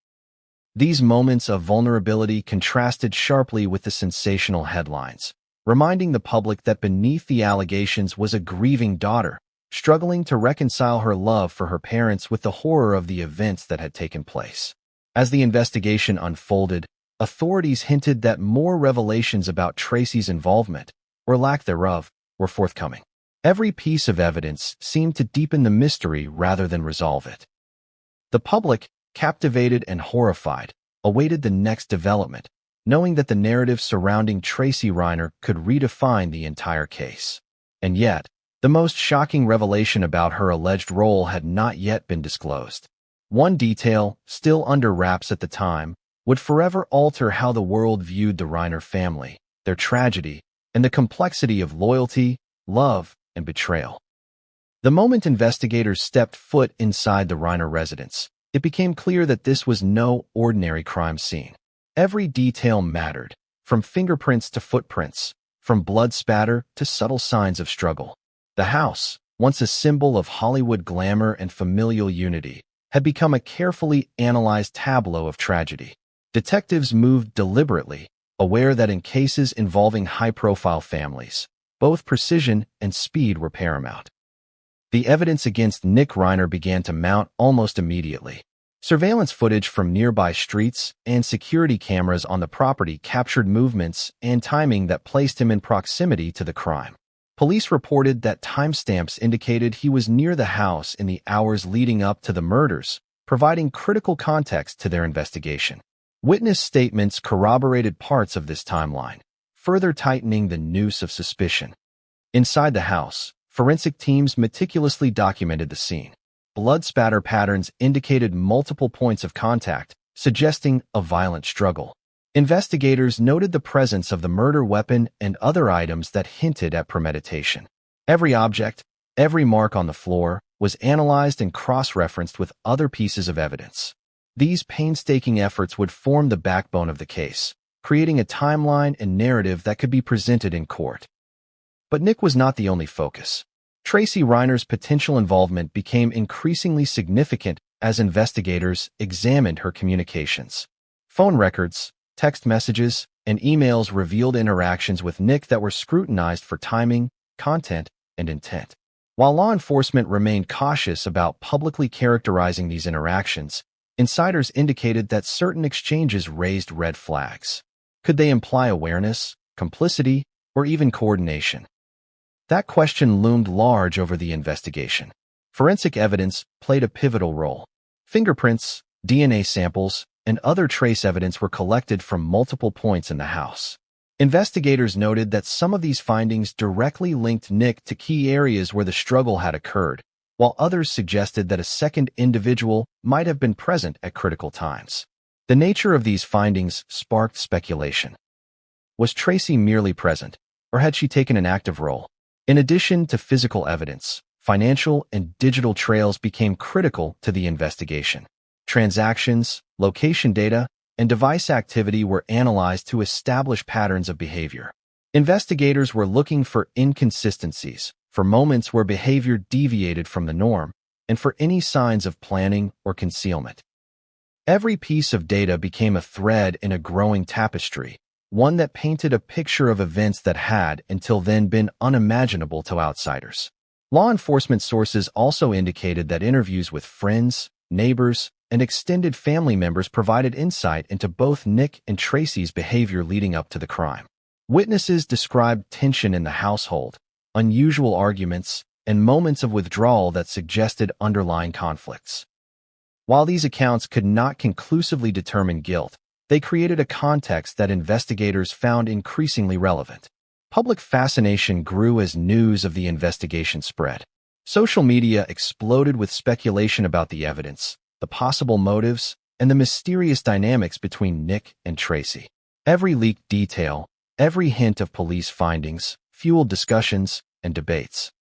These moments of vulnerability contrasted sharply with the sensational headlines, reminding the public that beneath the allegations was a grieving daughter, struggling to reconcile her love for her parents with the horror of the events that had taken place. As the investigation unfolded, authorities hinted that more revelations about Tracy's involvement, or lack thereof, were forthcoming. Every piece of evidence seemed to deepen the mystery rather than resolve it. The public, captivated and horrified, awaited the next development, knowing that the narrative surrounding Tracy Reiner could redefine the entire case. And yet, the most shocking revelation about her alleged role had not yet been disclosed. One detail, still under wraps at the time, would forever alter how the world viewed the Reiner family, their tragedy, and the complexity of loyalty, love, and betrayal. The moment investigators stepped foot inside the Reiner residence, it became clear that this was no ordinary crime scene. Every detail mattered, from fingerprints to footprints, from blood spatter to subtle signs of struggle. The house, once a symbol of Hollywood glamour and familial unity, had become a carefully analyzed tableau of tragedy. Detectives moved deliberately, aware that in cases involving high-profile families, both precision and speed were paramount. The evidence against Nick Reiner began to mount almost immediately. Surveillance footage from nearby streets and security cameras on the property captured movements and timing that placed him in proximity to the crime. Police reported that timestamps indicated he was near the house in the hours leading up to the murders, providing critical context to their investigation. Witness statements corroborated parts of this timeline, further tightening the noose of suspicion. Inside the house, forensic teams meticulously documented the scene. Blood spatter patterns indicated multiple points of contact, suggesting a violent struggle. Investigators noted the presence of the murder weapon and other items that hinted at premeditation. Every object, every mark on the floor, was analyzed and cross-referenced with other pieces of evidence. These painstaking efforts would form the backbone of the case, creating a timeline and narrative that could be presented in court. But Nick was not the only focus. Tracy Reiner's potential involvement became increasingly significant as investigators examined her communications. Phone records, text messages, and emails revealed interactions with Nick that were scrutinized for timing, content, and intent. While law enforcement remained cautious about publicly characterizing these interactions, insiders indicated that certain exchanges raised red flags. Could they imply awareness, complicity, or even coordination? That question loomed large over the investigation. Forensic evidence played a pivotal role. Fingerprints, DNA samples, and other trace evidence were collected from multiple points in the house. Investigators noted that some of these findings directly linked Nick to key areas where the struggle had occurred, while others suggested that a second individual might have been present at critical times. The nature of these findings sparked speculation. Was Tracy merely present, or had she taken an active role? In addition to physical evidence, financial and digital trails became critical to the investigation. Transactions, location data, and device activity were analyzed to establish patterns of behavior. Investigators were looking for inconsistencies, for moments where behavior deviated from the norm, and for any signs of planning or concealment. Every piece of data became a thread in a growing tapestry, one that painted a picture of events that had, until then, been unimaginable to outsiders. Law enforcement sources also indicated that interviews with friends, neighbors, and extended family members provided insight into both Nick and Tracy's behavior leading up to the crime. Witnesses described tension in the household, unusual arguments, and moments of withdrawal that suggested underlying conflicts. While these accounts could not conclusively determine guilt, they created a context that investigators found increasingly relevant. Public fascination grew as news of the investigation spread. Social media exploded with speculation about the evidence, the possible motives, and the mysterious dynamics between Nick and Tracy. Every leaked detail, every hint of police findings, fueled discussions and debates.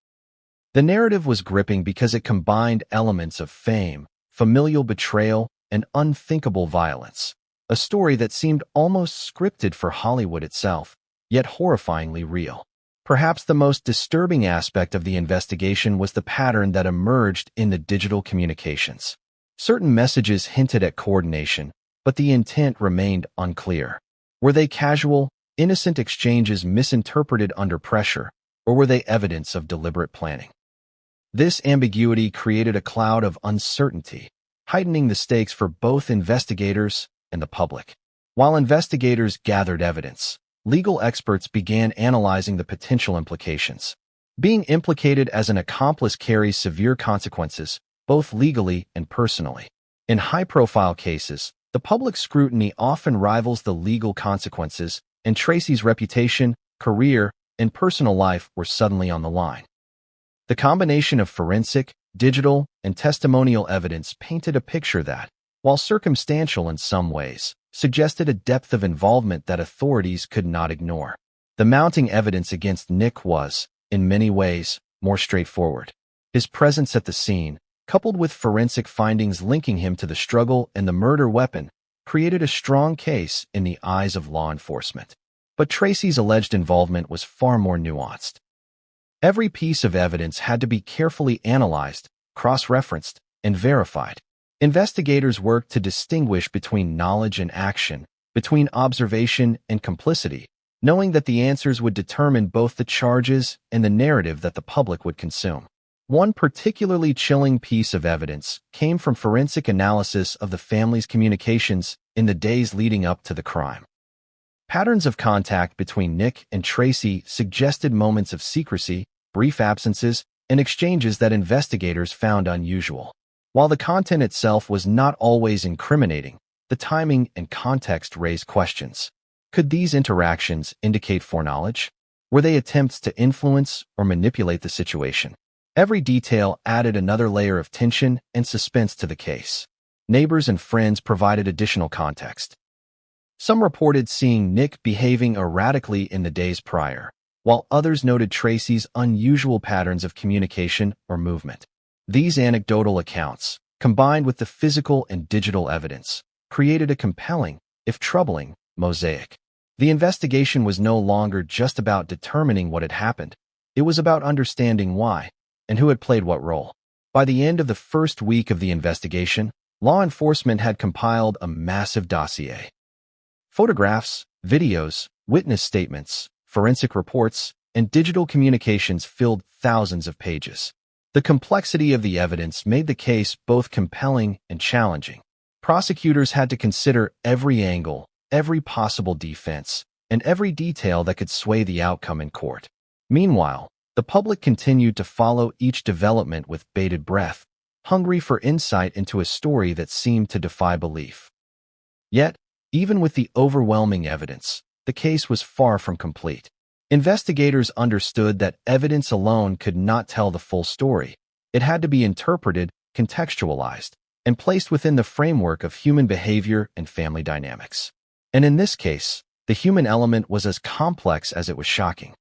The narrative was gripping because it combined elements of fame, familial betrayal, and unthinkable violence. A story that seemed almost scripted for Hollywood itself, yet horrifyingly real. Perhaps the most disturbing aspect of the investigation was the pattern that emerged in the digital communications. Certain messages hinted at coordination, but the intent remained unclear. Were they casual, innocent exchanges misinterpreted under pressure, or were they evidence of deliberate planning? This ambiguity created a cloud of uncertainty, heightening the stakes for both investigators and the public. While investigators gathered evidence, legal experts began analyzing the potential implications. Being implicated as an accomplice carries severe consequences, both legally and personally. In high-profile cases, the public scrutiny often rivals the legal consequences, and Tracy's reputation, career, and personal life were suddenly on the line. The combination of forensic, digital, and testimonial evidence painted a picture that, while circumstantial in some ways, suggested a depth of involvement that authorities could not ignore. The mounting evidence against Nick was, in many ways, more straightforward. His presence at the scene, coupled with forensic findings linking him to the struggle and the murder weapon, created a strong case in the eyes of law enforcement. But Tracy's alleged involvement was far more nuanced. Every piece of evidence had to be carefully analyzed, cross-referenced, and verified. Investigators worked to distinguish between knowledge and action, between observation and complicity, knowing that the answers would determine both the charges and the narrative that the public would consume. One particularly chilling piece of evidence came from forensic analysis of the family's communications in the days leading up to the crime. Patterns of contact between Nick and Tracy suggested moments of secrecy, brief absences, and exchanges that investigators found unusual. While the content itself was not always incriminating, the timing and context raised questions. Could these interactions indicate foreknowledge? Were they attempts to influence or manipulate the situation? Every detail added another layer of tension and suspense to the case. Neighbors and friends provided additional context. Some reported seeing Nick behaving erratically in the days prior, while others noted Tracy's unusual patterns of communication or movement. These anecdotal accounts, combined with the physical and digital evidence, created a compelling, if troubling, mosaic. The investigation was no longer just about determining what had happened. It was about understanding why and who had played what role. By the end of the first week of the investigation, law enforcement had compiled a massive dossier. Photographs, videos, witness statements, forensic reports, and digital communications filled thousands of pages. The complexity of the evidence made the case both compelling and challenging. Prosecutors had to consider every angle, every possible defense, and every detail that could sway the outcome in court. Meanwhile, the public continued to follow each development with bated breath, hungry for insight into a story that seemed to defy belief. Yet, even with the overwhelming evidence, the case was far from complete. Investigators understood that evidence alone could not tell the full story. It had to be interpreted, contextualized, and placed within the framework of human behavior and family dynamics. And in this case, the human element was as complex as it was shocking.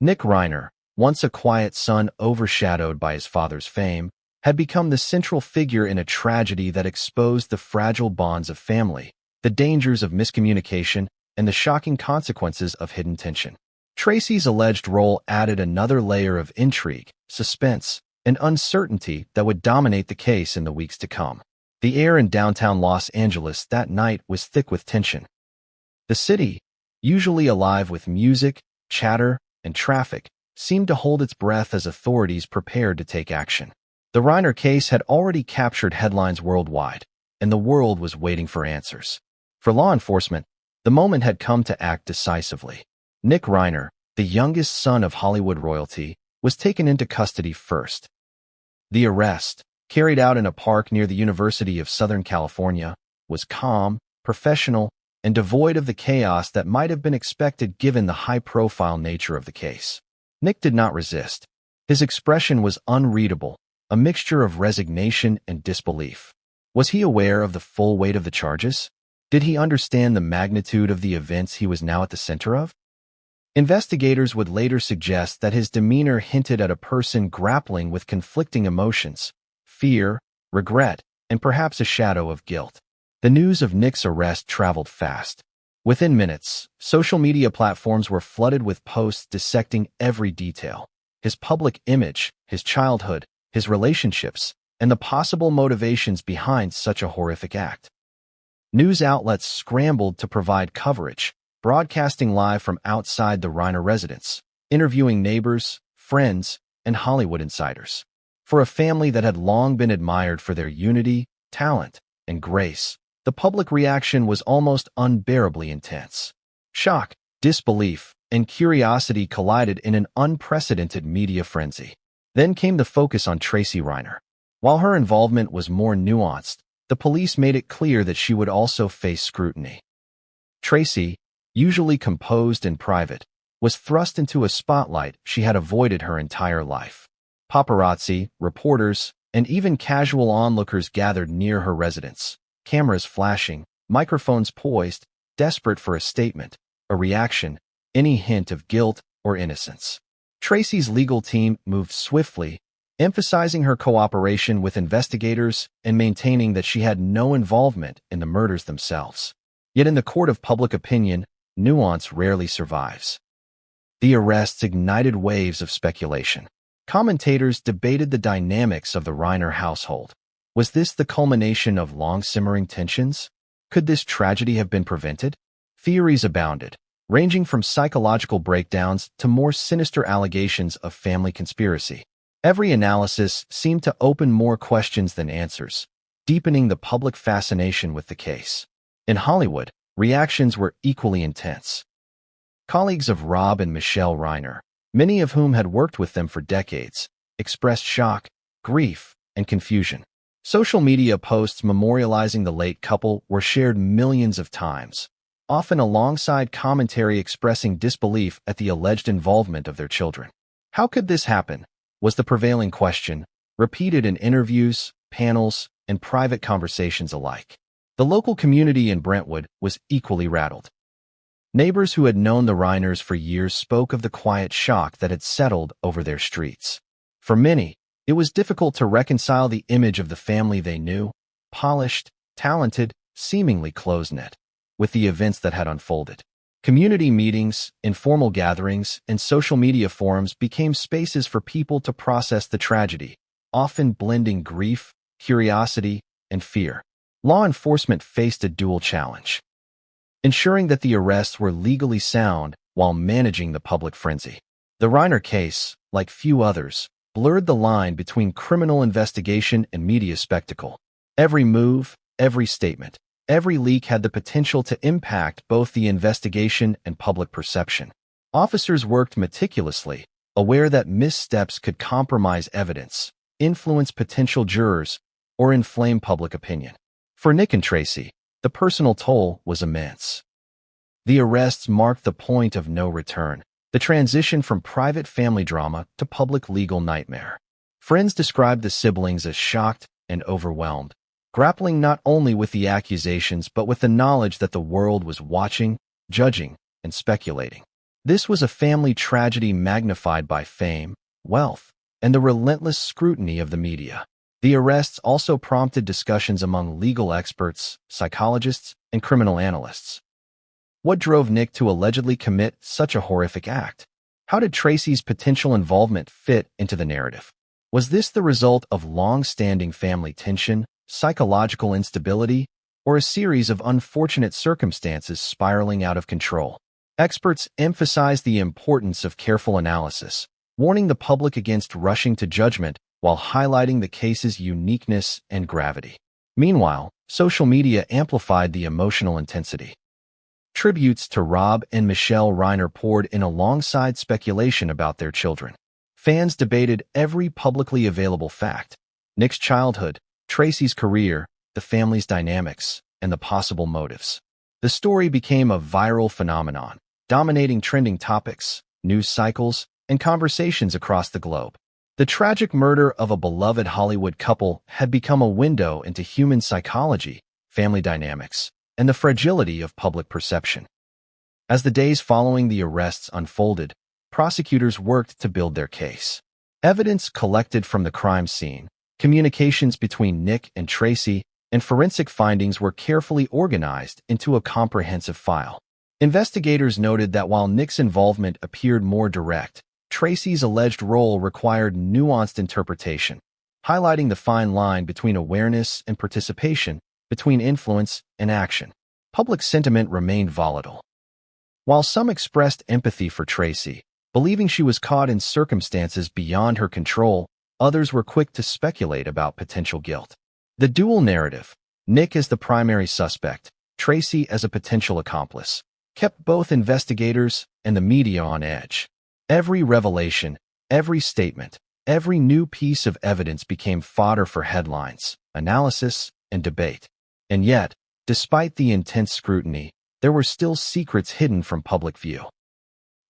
Nick Reiner, once a quiet son overshadowed by his father's fame, had become the central figure in a tragedy that exposed the fragile bonds of family, the dangers of miscommunication, and the shocking consequences of hidden tension. Tracy's alleged role added another layer of intrigue, suspense, and uncertainty that would dominate the case in the weeks to come. The air in downtown Los Angeles that night was thick with tension. The city, usually alive with music, chatter, and traffic, seemed to hold its breath as authorities prepared to take action. The Reiner case had already captured headlines worldwide, and the world was waiting for answers. For law enforcement, the moment had come to act decisively. Nick Reiner, the youngest son of Hollywood royalty, was taken into custody first. The arrest, carried out in a park near the University of Southern California, was calm, professional, and devoid of the chaos that might have been expected given the high-profile nature of the case. Nick did not resist. His expression was unreadable, a mixture of resignation and disbelief. Was he aware of the full weight of the charges? Did he understand the magnitude of the events he was now at the center of? Investigators would later suggest that his demeanor hinted at a person grappling with conflicting emotions, fear, regret, and perhaps a shadow of guilt. The news of Nick's arrest traveled fast. Within minutes, social media platforms were flooded with posts dissecting every detail: his public image, his childhood, his relationships, and the possible motivations behind such a horrific act. News outlets scrambled to provide coverage, broadcasting live from outside the Reiner residence, interviewing neighbors, friends, and Hollywood insiders. For a family that had long been admired for their unity, talent, and grace, the public reaction was almost unbearably intense. Shock, disbelief, and curiosity collided in an unprecedented media frenzy. Then came the focus on Tracy Reiner. While her involvement was more nuanced, the police made it clear that she would also face scrutiny. Tracy, usually composed and private, was thrust into a spotlight she had avoided her entire life. Paparazzi, reporters, and even casual onlookers gathered near her residence, cameras flashing, microphones poised, desperate for a statement, a reaction, any hint of guilt or innocence. Tracy's legal team moved swiftly, emphasizing her cooperation with investigators and maintaining that she had no involvement in the murders themselves. Yet in the court of public opinion, nuance rarely survives. The arrests ignited waves of speculation. Commentators debated the dynamics of the Reiner household. Was this the culmination of long-simmering tensions? Could this tragedy have been prevented? Theories abounded, ranging from psychological breakdowns to more sinister allegations of family conspiracy. Every analysis seemed to open more questions than answers, deepening the public fascination with the case. In Hollywood, reactions were equally intense. Colleagues of Rob and Michelle Reiner, many of whom had worked with them for decades, expressed shock, grief, and confusion. Social media posts memorializing the late couple were shared millions of times, often alongside commentary expressing disbelief at the alleged involvement of their children. How could this happen? Was the prevailing question, repeated in interviews, panels, and private conversations alike. The local community in Brentwood was equally rattled. Neighbors who had known the Reiners for years spoke of the quiet shock that had settled over their streets. For many, it was difficult to reconcile the image of the family they knew, polished, talented, seemingly close-knit, with the events that had unfolded. Community meetings, informal gatherings, and social media forums became spaces for people to process the tragedy, often blending grief, curiosity, and fear. Law enforcement faced a dual challenge: ensuring that the arrests were legally sound while managing the public frenzy. The Reiner case, like few others, blurred the line between criminal investigation and media spectacle. Every move, every statement, every leak had the potential to impact both the investigation and public perception. Officers worked meticulously, aware that missteps could compromise evidence, influence potential jurors, or inflame public opinion. For Nick and Tracy, the personal toll was immense. The arrests marked the point of no return, the transition from private family drama to public legal nightmare. Friends described the siblings as shocked and overwhelmed, grappling not only with the accusations but with the knowledge that the world was watching, judging, and speculating. This was a family tragedy magnified by fame, wealth, and the relentless scrutiny of the media. The arrests also prompted discussions among legal experts, psychologists, and criminal analysts. What drove Nick to allegedly commit such a horrific act? How did Tracy's potential involvement fit into the narrative? Was this the result of long-standing family tension, psychological instability, or a series of unfortunate circumstances spiraling out of control? Experts emphasized the importance of careful analysis, warning the public against rushing to judgment while highlighting the case's uniqueness and gravity. Meanwhile, social media amplified the emotional intensity. Tributes to Rob and Michelle Reiner poured in alongside speculation about their children. Fans debated every publicly available fact: Nick's childhood, Tracy's career, the family's dynamics, and the possible motives. The story became a viral phenomenon, dominating trending topics, news cycles, and conversations across the globe. The tragic murder of a beloved Hollywood couple had become a window into human psychology, family dynamics, and the fragility of public perception. As the days following the arrests unfolded, prosecutors worked to build their case. Evidence collected from the crime scene, communications between Nick and Tracy, and forensic findings were carefully organized into a comprehensive file. Investigators noted that while Nick's involvement appeared more direct, Tracy's alleged role required nuanced interpretation, highlighting the fine line between awareness and participation, between influence and action. Public sentiment remained volatile. While some expressed empathy for Tracy, believing she was caught in circumstances beyond her control, others were quick to speculate about potential guilt. The dual narrative, Nick as the primary suspect, Tracy as a potential accomplice, kept both investigators and the media on edge. Every revelation, every statement, every new piece of evidence became fodder for headlines, analysis, and debate. And yet, despite the intense scrutiny, there were still secrets hidden from public view.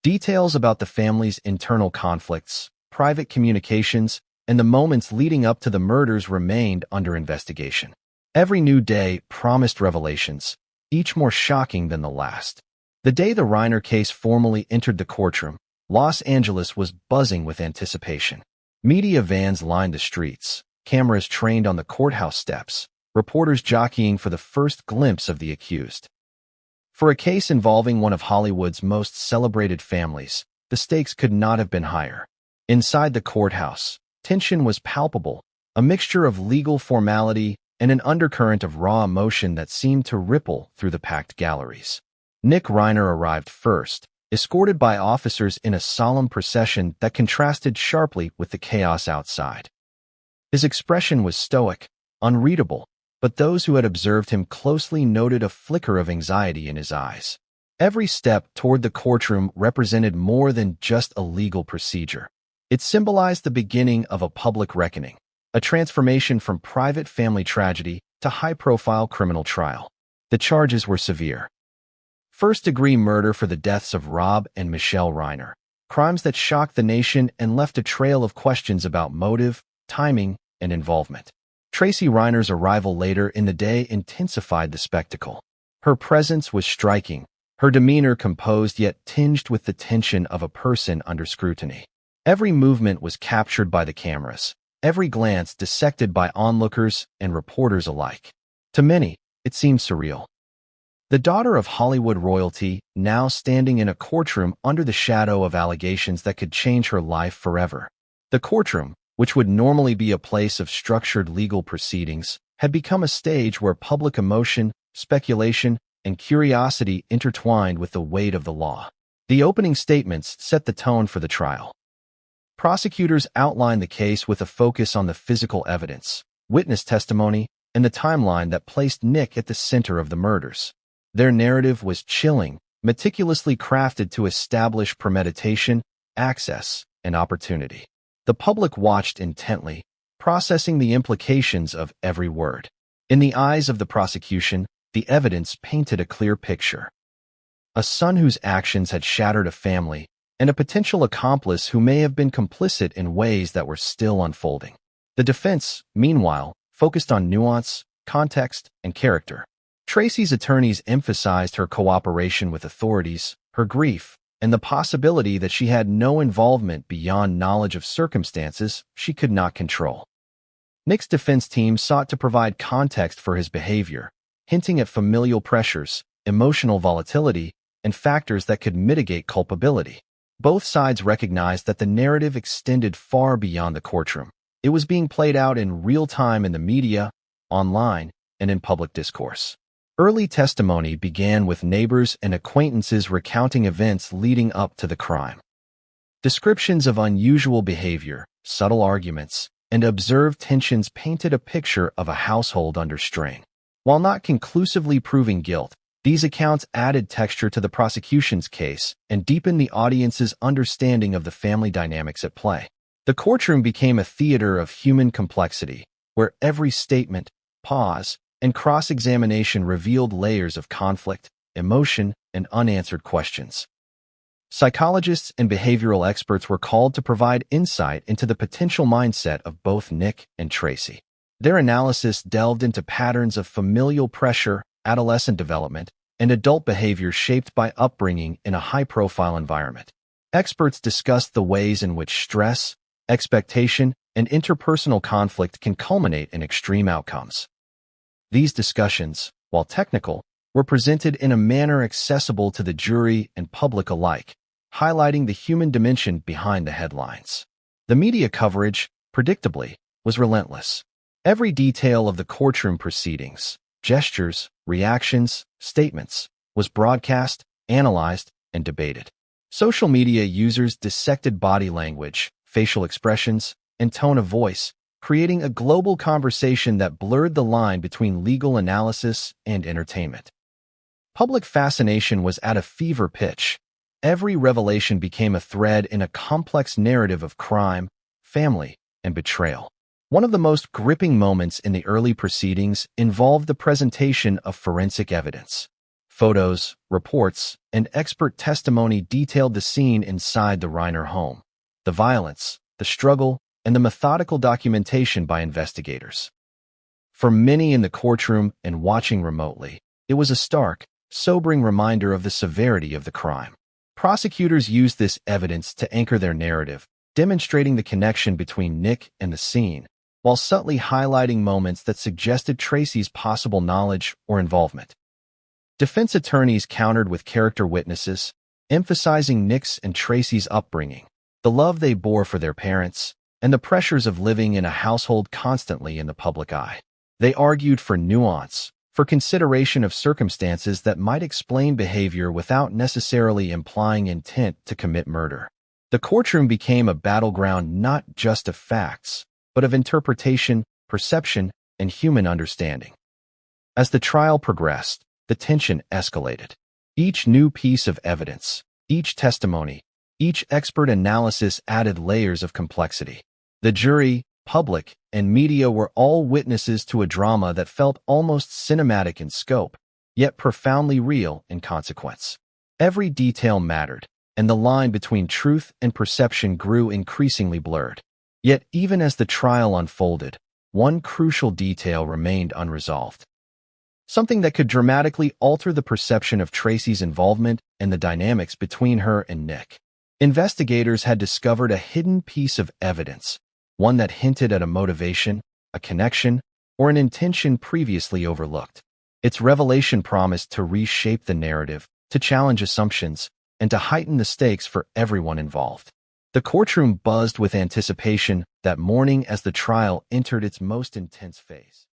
Details about the family's internal conflicts, private communications, and the moments leading up to the murders remained under investigation. Every new day promised revelations, each more shocking than the last. The day the Reiner case formally entered the courtroom, Los Angeles was buzzing with anticipation. Media vans lined the streets, cameras trained on the courthouse steps, reporters jockeying for the first glimpse of the accused. For a case involving one of Hollywood's most celebrated families, the stakes could not have been higher. Inside the courthouse, tension was palpable, a mixture of legal formality and an undercurrent of raw emotion that seemed to ripple through the packed galleries. Nick Reiner arrived first, escorted by officers in a solemn procession that contrasted sharply with the chaos outside. His expression was stoic, unreadable, but those who had observed him closely noted a flicker of anxiety in his eyes. Every step toward the courtroom represented more than just a legal procedure. It symbolized the beginning of a public reckoning, a transformation from private family tragedy to high-profile criminal trial. The charges were severe. First-degree murder for the deaths of Rob and Michelle Reiner, crimes that shocked the nation and left a trail of questions about motive, timing, and involvement. Tracy Reiner's arrival later in the day intensified the spectacle. Her presence was striking, her demeanor composed yet tinged with the tension of a person under scrutiny. Every movement was captured by the cameras, every glance dissected by onlookers and reporters alike. To many, it seemed surreal. The daughter of Hollywood royalty, now standing in a courtroom under the shadow of allegations that could change her life forever. The courtroom, which would normally be a place of structured legal proceedings, had become a stage where public emotion, speculation, and curiosity intertwined with the weight of the law. The opening statements set the tone for the trial. Prosecutors outlined the case with a focus on the physical evidence, witness testimony, and the timeline that placed Nick at the center of the murders. Their narrative was chilling, meticulously crafted to establish premeditation, access, and opportunity. The public watched intently, processing the implications of every word. In the eyes of the prosecution, the evidence painted a clear picture. A son whose actions had shattered a family, and a potential accomplice who may have been complicit in ways that were still unfolding. The defense, meanwhile, focused on nuance, context, and character. Tracy's attorneys emphasized her cooperation with authorities, her grief, and the possibility that she had no involvement beyond knowledge of circumstances she could not control. Nick's defense team sought to provide context for his behavior, hinting at familial pressures, emotional volatility, and factors that could mitigate culpability. Both sides recognized that the narrative extended far beyond the courtroom. It was being played out in real time in the media, online, and in public discourse. Early testimony began with neighbors and acquaintances recounting events leading up to the crime. Descriptions of unusual behavior, subtle arguments, and observed tensions painted a picture of a household under strain. While not conclusively proving guilt, these accounts added texture to the prosecution's case and deepened the audience's understanding of the family dynamics at play. The courtroom became a theater of human complexity, where every statement, pause, and cross-examination revealed layers of conflict, emotion, and unanswered questions. Psychologists and behavioral experts were called to provide insight into the potential mindset of both Nick and Tracy. Their analysis delved into patterns of familial pressure, adolescent development, and adult behavior shaped by upbringing in a high-profile environment. Experts discussed the ways in which stress, expectation, and interpersonal conflict can culminate in extreme outcomes. These discussions, while technical, were presented in a manner accessible to the jury and public alike, highlighting the human dimension behind the headlines. The media coverage, predictably, was relentless. Every detail of the courtroom proceedings, gestures, reactions, statements, was broadcast, analyzed, and debated. Social media users dissected body language, facial expressions, and tone of voice, creating a global conversation that blurred the line between legal analysis and entertainment. Public fascination was at a fever pitch. Every revelation became a thread in a complex narrative of crime, family, and betrayal. One of the most gripping moments in the early proceedings involved the presentation of forensic evidence. Photos, reports, and expert testimony detailed the scene inside the Reiner home, the violence, the struggle, and the methodical documentation by investigators. For many in the courtroom and watching remotely, it was a stark, sobering reminder of the severity of the crime. Prosecutors used this evidence to anchor their narrative, demonstrating the connection between Nick and the scene, while subtly highlighting moments that suggested Tracy's possible knowledge or involvement. Defense attorneys countered with character witnesses, emphasizing Nick's and Tracy's upbringing, the love they bore for their parents, and the pressures of living in a household constantly in the public eye. They argued for nuance, for consideration of circumstances that might explain behavior without necessarily implying intent to commit murder. The courtroom became a battleground not just of facts, but of interpretation, perception, and human understanding. As the trial progressed, the tension escalated. Each new piece of evidence, each testimony, each expert analysis added layers of complexity. The jury, public, and media were all witnesses to a drama that felt almost cinematic in scope, yet profoundly real in consequence. Every detail mattered, and the line between truth and perception grew increasingly blurred. Yet even as the trial unfolded, one crucial detail remained unresolved. Something that could dramatically alter the perception of Tracy's involvement and the dynamics between her and Nick. Investigators had discovered a hidden piece of evidence, one that hinted at a motivation, a connection, or an intention previously overlooked. Its revelation promised to reshape the narrative, to challenge assumptions, and to heighten the stakes for everyone involved. The courtroom buzzed with anticipation that morning as the trial entered its most intense phase.